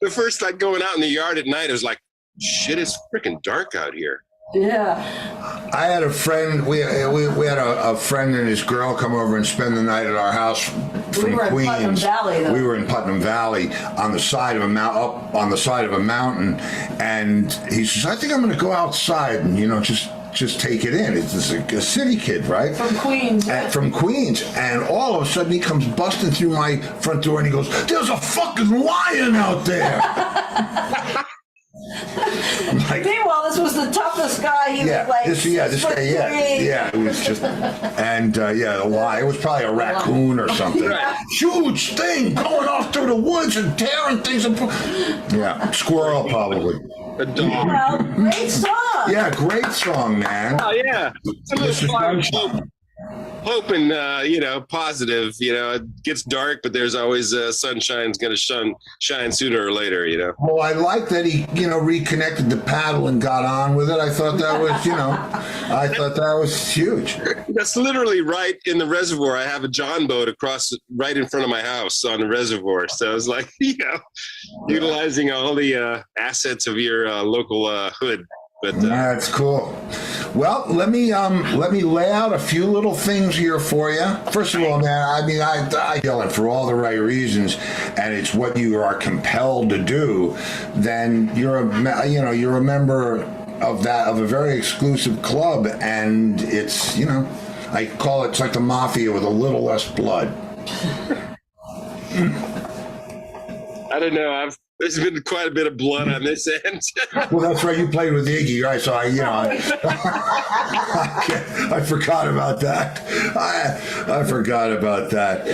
the first like going out in the yard at night. It was like, shit, it's freaking dark out here.
Yeah.
I had a friend. We had a friend and his girl come over and spend the night at our house from
We were in
Queens.
Putnam Valley, though.
We were in Putnam Valley on the side of up on the side of a mountain, and he says, "I think I'm going to go outside and just take it in." It's a city kid, right?
From Queens.
From Queens, and all of a sudden he comes busting through my front door and he goes, "There's a fucking lion out there!" Like,
Meanwhile, this was the toughest guy. He was like,
this guy, it was just, and the lion. It was probably a raccoon or something.
Right.
Huge thing going off through the woods and tearing things apart. Yeah, squirrel probably.
A dog.
Well, great song.
Yeah, great song, man.
Oh yeah, it's a little fire of hope and positive. It gets dark, but there's always sunshine's going to shine sooner or later.
Well, I like that he, reconnected the paddle and got on with it. I thought that was, I thought that was huge.
That's literally right in the reservoir. I have a John boat right in front of my house on the reservoir. So it's like, utilizing all the assets of your local hood. But
That's cool. Well, let me lay out a few little things here for you. First of all, man, I mean, I yell it for all the right reasons, and it's what you are compelled to do. Then you're a member of a very exclusive club, and it's I call it's like the mafia with a little less blood.
I don't know. There's been quite a bit of blood on this end.
Well, that's right. You played with Iggy, right? So I forgot about that. I forgot about that.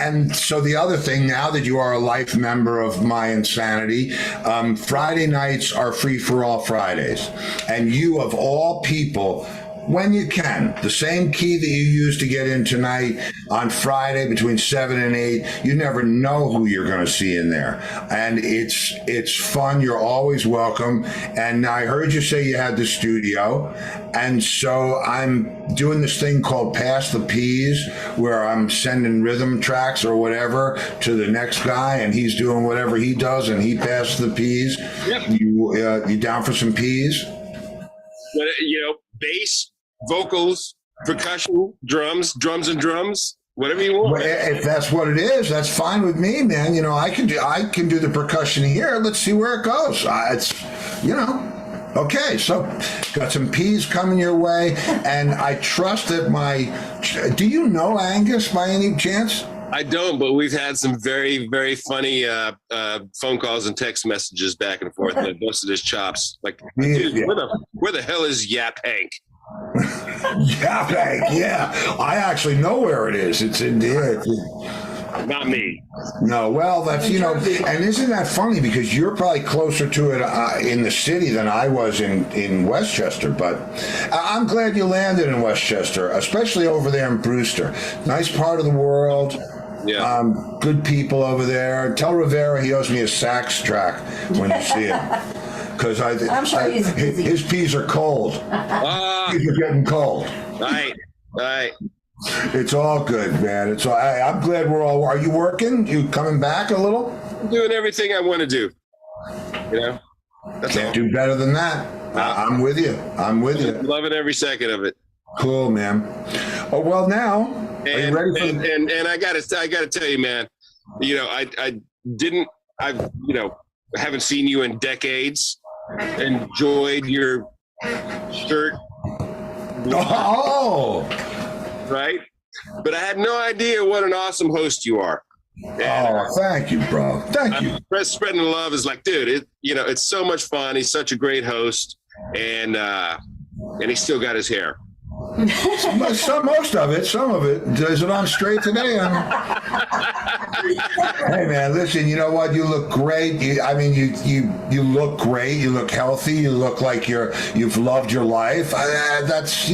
And so the other thing, now that you are a life member of My Insanity, Friday nights are free for all Fridays, and you, of all people, when you can, the same key that you used to get in tonight on Friday between 7 and 8, you never know who you're going to see in there. And it's fun. You're always welcome. And I heard you say you had the studio. And so I'm doing this thing called Pass the Peas, where I'm sending rhythm tracks or whatever to the next guy, and he's doing whatever he does, and he passes the peas. Yep. You down for some peas?
But, bass, vocals, percussion, drums, whatever you want.
Well, if that's what it is, that's fine with me, man. I can do the percussion here. Let's see where it goes. Okay, so got some peas coming your way, and I trust that do you know Angus by any chance?
I don't, but we've had some very, very funny phone calls and text messages back and forth. And I busted his chops. Like, dude, where the hell is Yap Hank?
Yap Hank, yeah. I actually know where it is. It's in there.
Not me.
No, well, that's, and isn't that funny? Because you're probably closer to it in the city than I was in Westchester. But I'm glad you landed in Westchester, especially over there in Brewster. Nice part of the world.
Yeah.
Good people over there. Tell Rivera he owes me a sax track when you see him. Because
I'm sure he's busy.
His peas are cold. Peas are getting cold.
Right.
It's all good, man. I'm glad we're all. Are you working? You coming back a little?
I'm doing everything I want to do.
Can't do better than that. I'm with you. I'm
loving every second of it.
Cool, man. Oh well, now are you ready for?
And I gotta tell you, man. I haven't seen you in decades. Enjoyed your shirt.
Oh.
Right? But I had no idea what an awesome host you are.
And, thank you, bro. Thank you.
Spreading the love is like, dude, it's so much fun. He's such a great host, and he still got his hair.
Most of it. Some of it. Is it on straight today? Hey man, listen. You know what? You look great. You look great. You look healthy. You look like you've loved your life. That's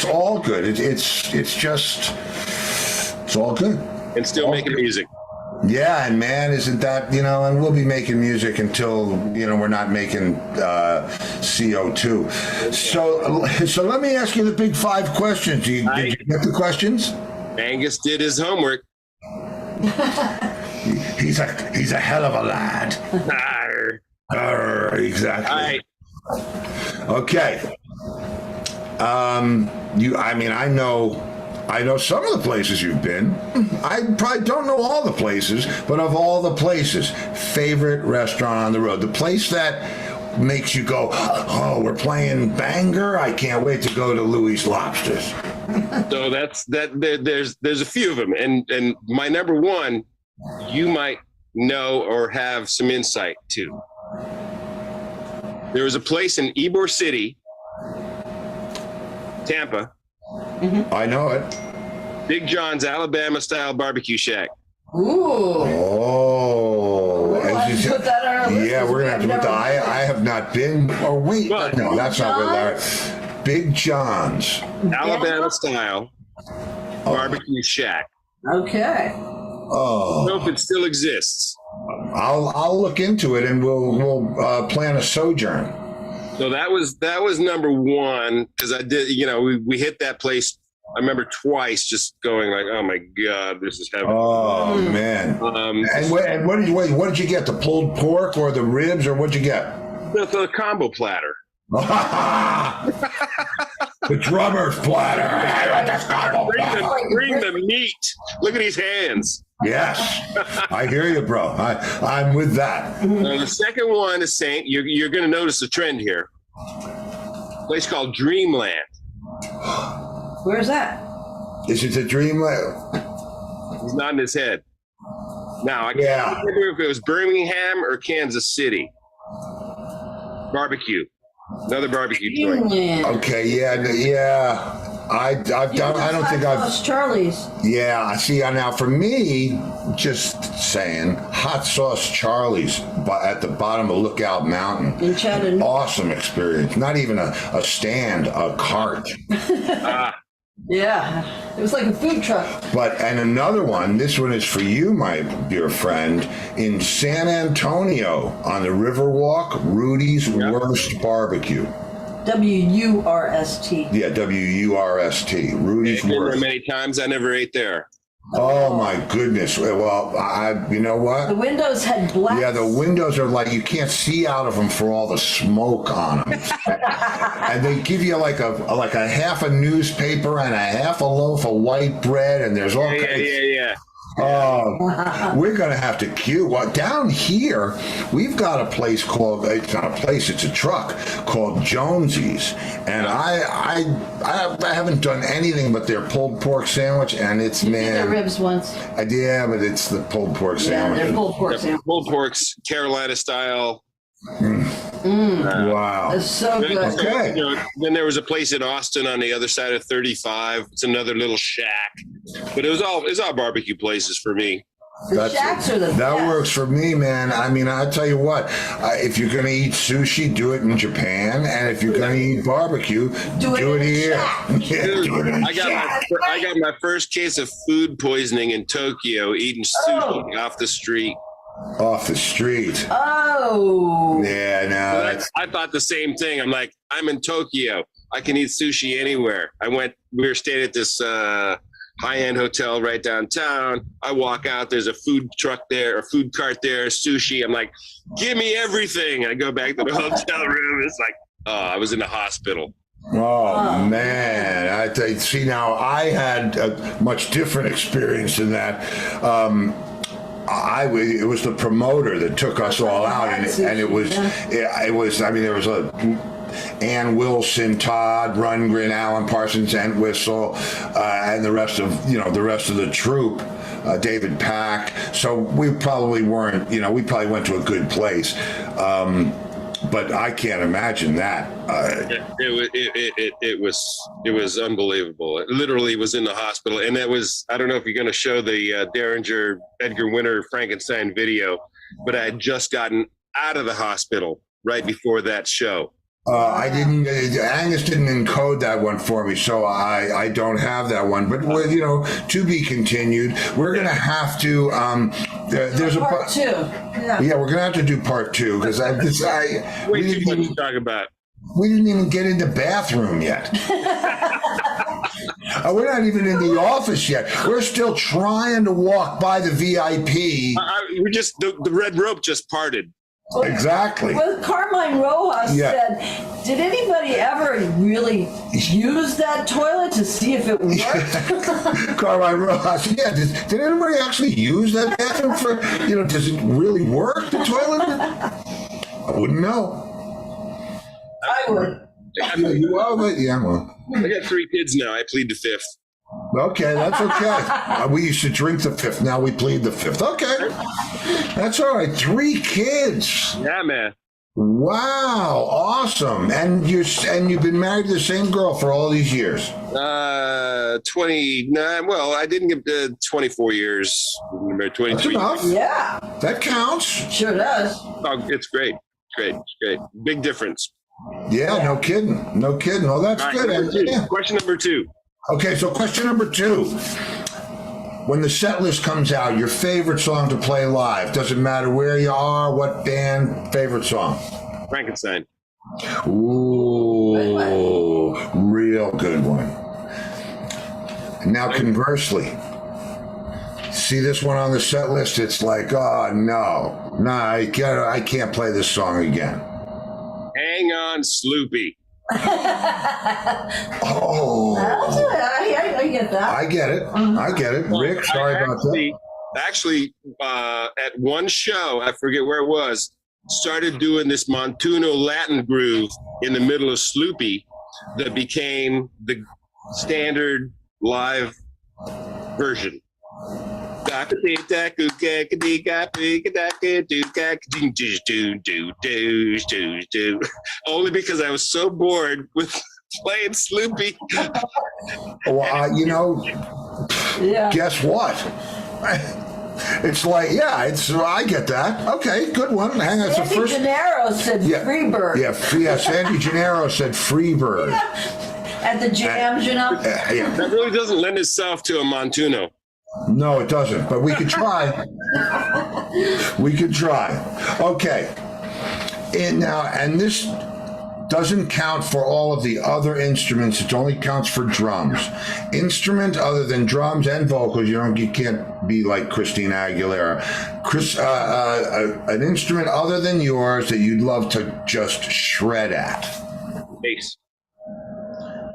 all good. It's all good.
And still making music.
Yeah, and man, isn't that, and we'll be making music until, we're not making CO2. So let me ask you the big 5 questions. Did you get the questions?
Angus did his homework.
He's a hell of a lad. Exactly.
All right.
Okay. I know some of the places you've been. I probably don't know all the places, but of all the places, favorite restaurant on the road, the place that makes you go, oh, we're playing Bangor. I can't wait to go to Louis' Lobsters.
So that's that. There's a few of them, and my number one, you might know or have some insight to. There was a place in Ybor City, Tampa.
Mm-hmm.
I know it.
Big John's Alabama style barbecue shack.
Ooh.
Oh.
We'll have to put that on our list.
Yeah, we're going to have to put that. I have not been. Oh, wait.
What?
No, that's not where Larry. Big John's.
Alabama style barbecue shack.
Okay.
I
Oh.
don't know if it still exists.
I'll look into it and we'll plan a sojourn.
So that was number one, because I did, we hit that place. I remember twice just going like, oh my God, this is heaven.
Oh man! And what did you get? The pulled pork or the ribs or what'd you get?
The combo platter.
The drummer's platter.
Bring the meat. Look at his hands.
Yes, I hear you, bro. I'm with that.
The second one is saying you're going to notice a trend here. A place called Dreamland.
Where's that?
Is it the Dreamland?
He's nodding his head. Now I can't remember if it was Birmingham or Kansas City. Barbecue. Another barbecue joint.
Okay, yeah. I don't think I've.
Charlie's.
Yeah, see now for me, just saying, Hot Sauce Charlie's at the bottom of Lookout Mountain.
In Chattanooga.
Awesome experience. Not even a stand, a cart.
Yeah, it was like a food truck.
And another one, this one is for you, my dear friend, in San Antonio on the Riverwalk, Rudy's Worst Barbecue.
WURST.
Yeah, WURST. Rudy's
I've been there
Worst.
many times. I never ate there.
Oh my goodness. Well, you know what?
The windows had black.
Yeah, the windows are like, you can't see out of them for all the smoke on them. And they give you like a half a newspaper and a half a loaf of white bread, and there's all kinds.
Yeah.
Oh, we're going to have to queue. Well, down here, we've got a place called, it's not a place, it's a truck called Jonesy's. And I haven't done anything but their pulled pork sandwich, and it's, man.
Their ribs once.
Yeah, but it's the pulled pork sandwich.
Yeah, they're pulled pork sandwich.
Pulled pork's Carolina style.
Wow.
It's so good.
Okay.
Then there was a place in Austin on the other side of 35. It's another little shack, but it was all barbecue places for me.
The shacks are the best.
That works for me, man. I mean, I'll tell you what, if you're going to eat sushi, do it in Japan. And if you're going to eat barbecue, do it here.
I got my first case of food poisoning in Tokyo eating sushi off the street.
Off the street.
Oh.
Yeah, no.
I thought the same thing. I'm like, I'm in Tokyo. I can eat sushi anywhere. We were staying at this high-end hotel right downtown. I walk out, there's a food truck there, a food cart there, sushi. I'm like, give me everything. I go back to the hotel room. It's like, I was in the hospital.
Oh, man. See, now I had a much different experience than that. It was the promoter that took us all out, and it was. I mean, there was Ann Wilson, Todd Rundgren, Alan Parsons, Entwistle, and the rest of the troupe. David Pack. So we probably weren't. We probably went to a good place. But I can't imagine that.
It was unbelievable. It literally was in the hospital, and that was, I don't know if you're going to show the Derringer Edgar Winter Frankenstein video, but I had just gotten out of the hospital right before that show.
I didn't. Angus didn't encode that one for me, so I don't have that one. But to be continued. We're gonna have to. There's a
part 2.
Yeah, we're gonna have to do part 2 because
Way too much to talk about.
We didn't even get into bathroom yet. We're not even in the office yet. We're still trying to walk by the VIP.
The red rope just parted.
Exactly.
Well, Carmine Rojas said, did anybody ever really use that toilet to see if it worked?
Carmine Rojas, yeah. Did anybody actually use that bathroom for, does it really work, the toilet? I wouldn't know.
I would.
Well.
I got 3 kids now. I plead the 5th.
Okay, that's okay. We used to drink the 5th. Now we plead the 5th. Okay, that's all right. 3 kids.
Yeah, man.
Wow, awesome. And you've been married to the same girl for all these years.
29. Well, I didn't get 24 years. 23.
That's enough.
Yeah,
that counts.
Sure does.
Oh, it's great. It's great. Big difference.
Yeah, no kidding. Well, that's
all
good.
Right, Question number 2.
Okay, so question number 2. When the set list comes out, your favorite song to play live, doesn't matter where you are, what band, favorite song?
Frankenstein.
Ooh, real good one. Now, conversely, see this one on the set list, it's like, oh, no, I can't play this song again.
Hang on, Sloopy.
Oh,
I get that.
I get it. Rick, sorry about that.
Actually, at one show, I forget where it was, started doing this Montuno Latin groove in the middle of Sloopy that became the standard live version. Only because I was so bored with playing Sloopy.
Well, guess what? It's like, I get that. Okay, good one. Hang on.
Sandy Gennaro said Freebird.
Yeah, Sandy Gennaro said Freebird.
At the jams,
Yeah.
That really doesn't lend itself to a Montuno.
No, it doesn't, but we could try. Okay. And this doesn't count for all of the other instruments. It only counts for drums. Instrument other than drums and vocals. You can't be like Christina Aguilera. An instrument other than yours that you'd love to just shred at.
Bass.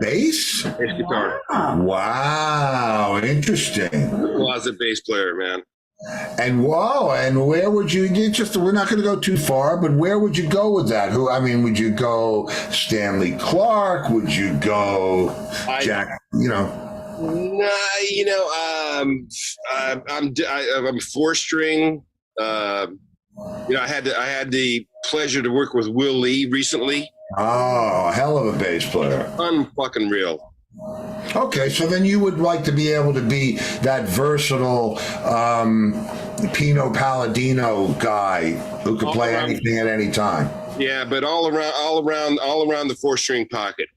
Bass?
Bass guitar.
Wow, interesting.
Closet bass player, man.
And where would you we're not going to go too far, but where would you go with that? Would you go Stanley Clarke? Would you go Jack,
I'm 4-string. I had the pleasure to work with Will Lee recently.
Oh, hell of a bass player.
Unfucking real.
Okay, so then you would like to be able to be that versatile Pino Palladino guy who could play anything at any time.
Yeah, but all around the 4-string pocket.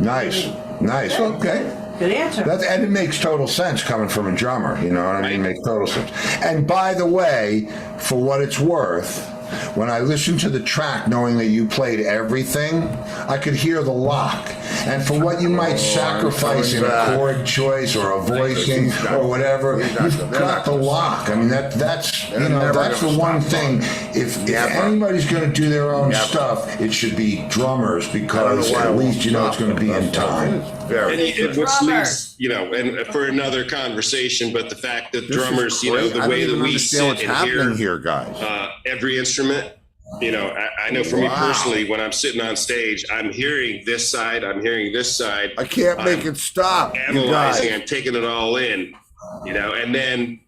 Nice. Okay.
Good answer.
And it makes total sense coming from a drummer. You know what I mean? It makes total sense. And by the way, for what it's worth, when I listened to the track, knowing that you played everything, I could hear the lock. And for what you might sacrifice in a chord choice or a voicing or whatever, you've got the lock. I mean, that's the one thing. If anybody's going to do their own stuff, it should be drummers, because at least it's going to be in time.
Which leads, and for another conversation, but the fact that drummers, the way that we sit and hear
guys,
every instrument, I know for me personally, when I'm sitting on stage, I'm hearing this side, I can't
make it stop.
Analyzing, I'm taking it all in, and then,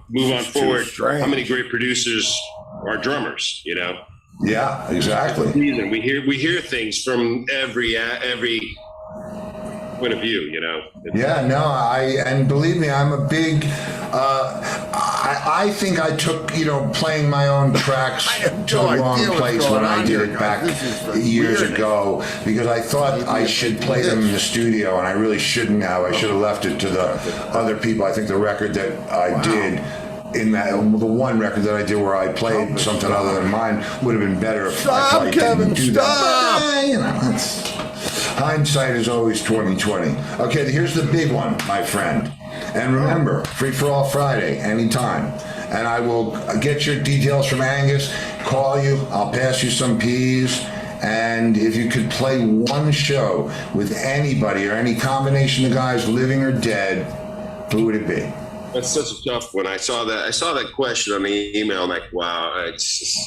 move on forward. How many great producers are drummers,
Yeah, exactly.
Reason we hear things from every point of view, you know.
Yeah, no, and believe me, I'm a big. I think I took playing my own tracks to the wrong place when I did it back years ago, because I thought I should play them in the studio, and I really shouldn't have. I should have left it to the other people. I think the record that I did. In that, the one record that I did where I played something other than mine would have been better if I probably didn't do that. Hindsight is always 2020. Okay, here's the big one, my friend. And remember, Free for All Friday, anytime. And I will get your details from Angus, call you, I'll pass you some peas. And if you could play one show with anybody or any combination of guys, living or dead, who would it be?
That's such a tough one. I saw that question on the email. I'm like, wow, it's just,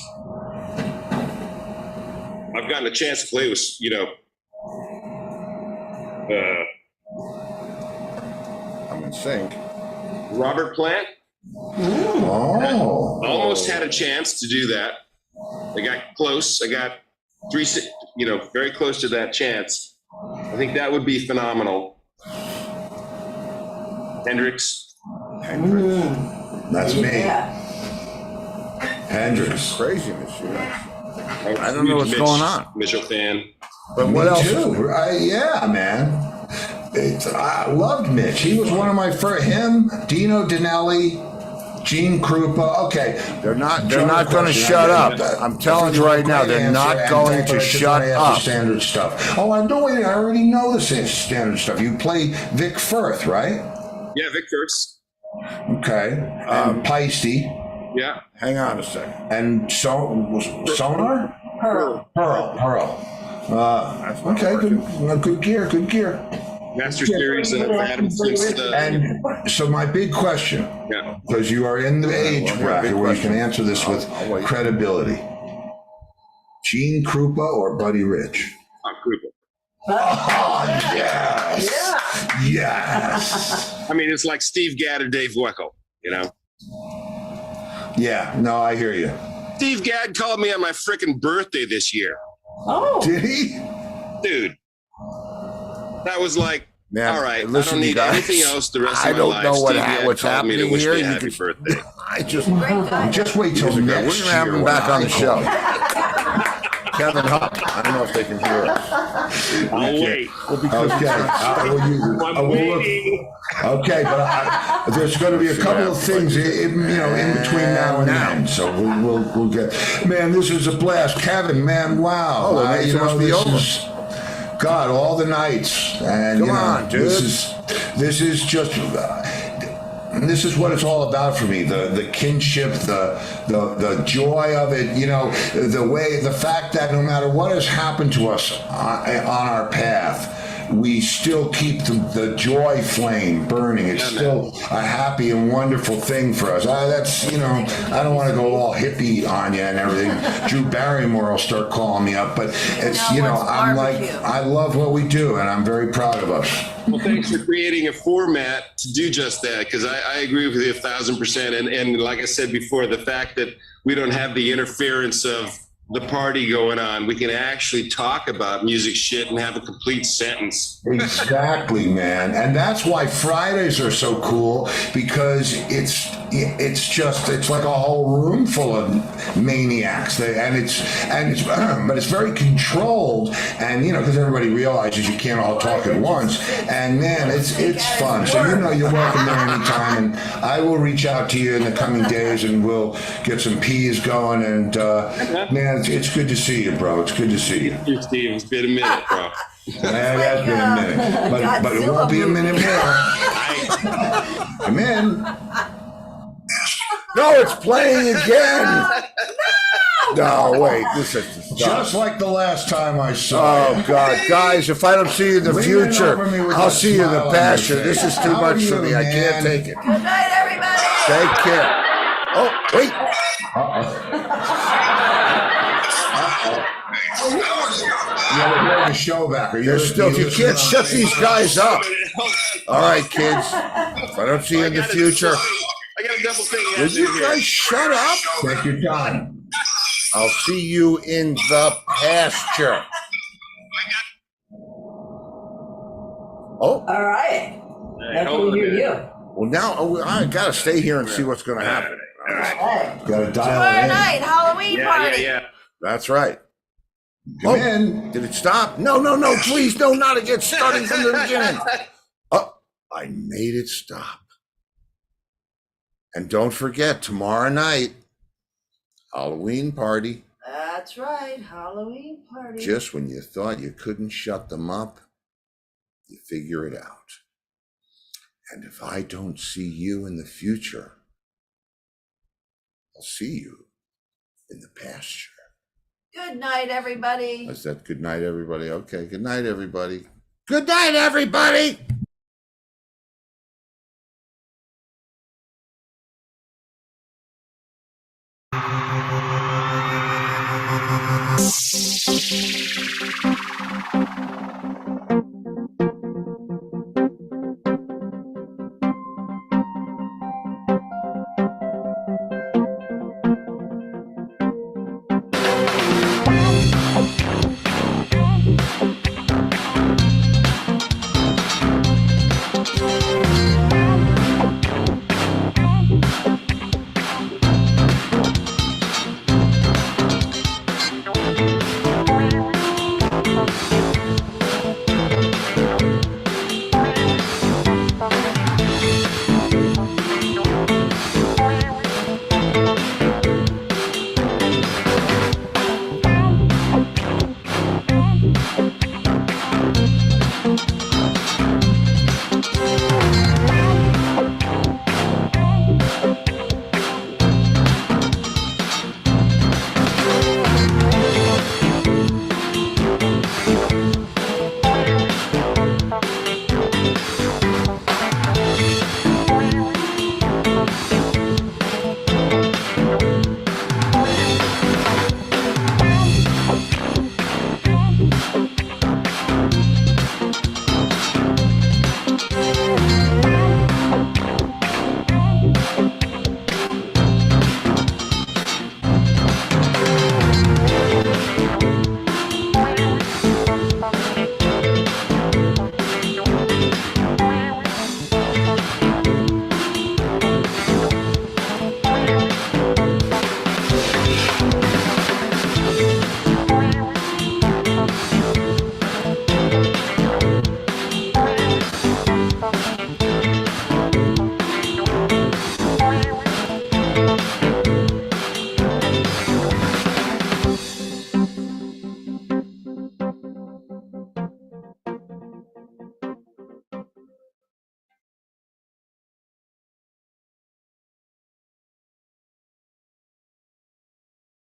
I've gotten a chance to play with,
I'm in sync.
Robert Plant.
Oh.
Almost had a chance to do that. I got close. I got very close to that chance. I think that would be phenomenal. Hendrix.
That's me.
Yeah.
Hendrix.
Craziness,
I don't know what's going on.
Mitchell fan.
But what else? Yeah, man. I loved Mitch. He was one of my first. Him, Dino Danelli, Gene Krupa. Okay,
they're not going to shut up. I'm telling you right now, they're not going to shut up.
Standard stuff. Oh, I already know the standard stuff. You play Vic Firth, right?
Yeah, Vic Firth.
Okay. And Peisty.
Yeah.
Hang on a second.
And Sonar?
Pearl.
Okay, good gear.
Master Series and Adam Smith.
And so my big question, because you are in the age bracket where you can answer this with credibility. Gene Krupa or Buddy Rich?
Krupa.
Oh, yes.
Yeah.
Yes.
I mean, it's like Steve Gadd or Dave Weckl,
Yeah, no, I hear you.
Steve Gadd called me on my freaking birthday this year.
Oh.
Did he?
Dude. That was like,
Man,
all right,
listen,
I don't need
guys,
anything else the rest
I
of my
don't
life.
know
Steve
what's
Gadd called me to
happening
wish
here.
me
You
happy
can-
birthday.
Just wait till
We're
next
gonna have
year
him back
when
on the
I
show.
call.
Kevin Huck. I don't know if they can hear us.
I'll wait.
Okay.
I'm waiting.
Okay, but there's going to be a couple of things in between now and then, so we'll get. Man, this is a blast, Kevin. Man, wow.
Oh, well, it must be over.
God, all the nights, and
Come on, dude.
This is just. This is what it's all about for me, the kinship, the joy of it, the fact that no matter what has happened to us on our path, we still keep the joy flame burning. It's still a happy and wonderful thing for us. I don't want to go all hippie on you and everything. Drew Barrymore will start calling me up, but it's, I'm like, I love what we do, and I'm very proud of us.
Well, thanks for creating a format to do just that, because I agree with you 1,000%. And like I said before, the fact that we don't have the interference of the party going on, we can actually talk about music shit and have a complete sentence.
Exactly, man. And that's why Fridays are so cool, because it's like a whole room full of maniacs. But it's very controlled, and because everybody realizes you can't all talk at once. And man, it's fun. So you're welcome there anytime, and I will reach out to you in the coming days, and we'll get some peas going. And man, it's good to see you, bro. It's good to see you.
You, Steve. It's been a minute, bro.
Yeah, it has been a minute, but it won't be a minute more. I'm in.
No, it's playing again. No, wait. This is
Just like the last time I saw you.
Oh, God. Guys, if I don't see you in the future, I'll see you in the past year. This is too much for me. I can't take it.
Good night, everybody.
Take care. Oh, wait.
Yeah, we're getting the show back. Are you
You can't shut these guys up. All right, kids. If I don't see you in the future,
I got a double thing.
will you guys shut up?
Take your time. I'll see you in the pasture. Oh,
All right. That's what we hear you.
well, now I got to stay here and see what's going to happen.
All right.
Got to dial
Tomorrow
it in.
night, Halloween party.
That's right.
Come in.
Did it stop? No, please, no, not again. Starting from the beginning. Oh, I made it stop. And don't forget, tomorrow night, Halloween party.
That's right. Halloween party.
Just when you thought you couldn't shut them up, you figure it out. And if I don't see you in the future, I'll see you in the pasture.
Good night, everybody.
I said good night, everybody. Okay, good night, everybody. Good night, everybody.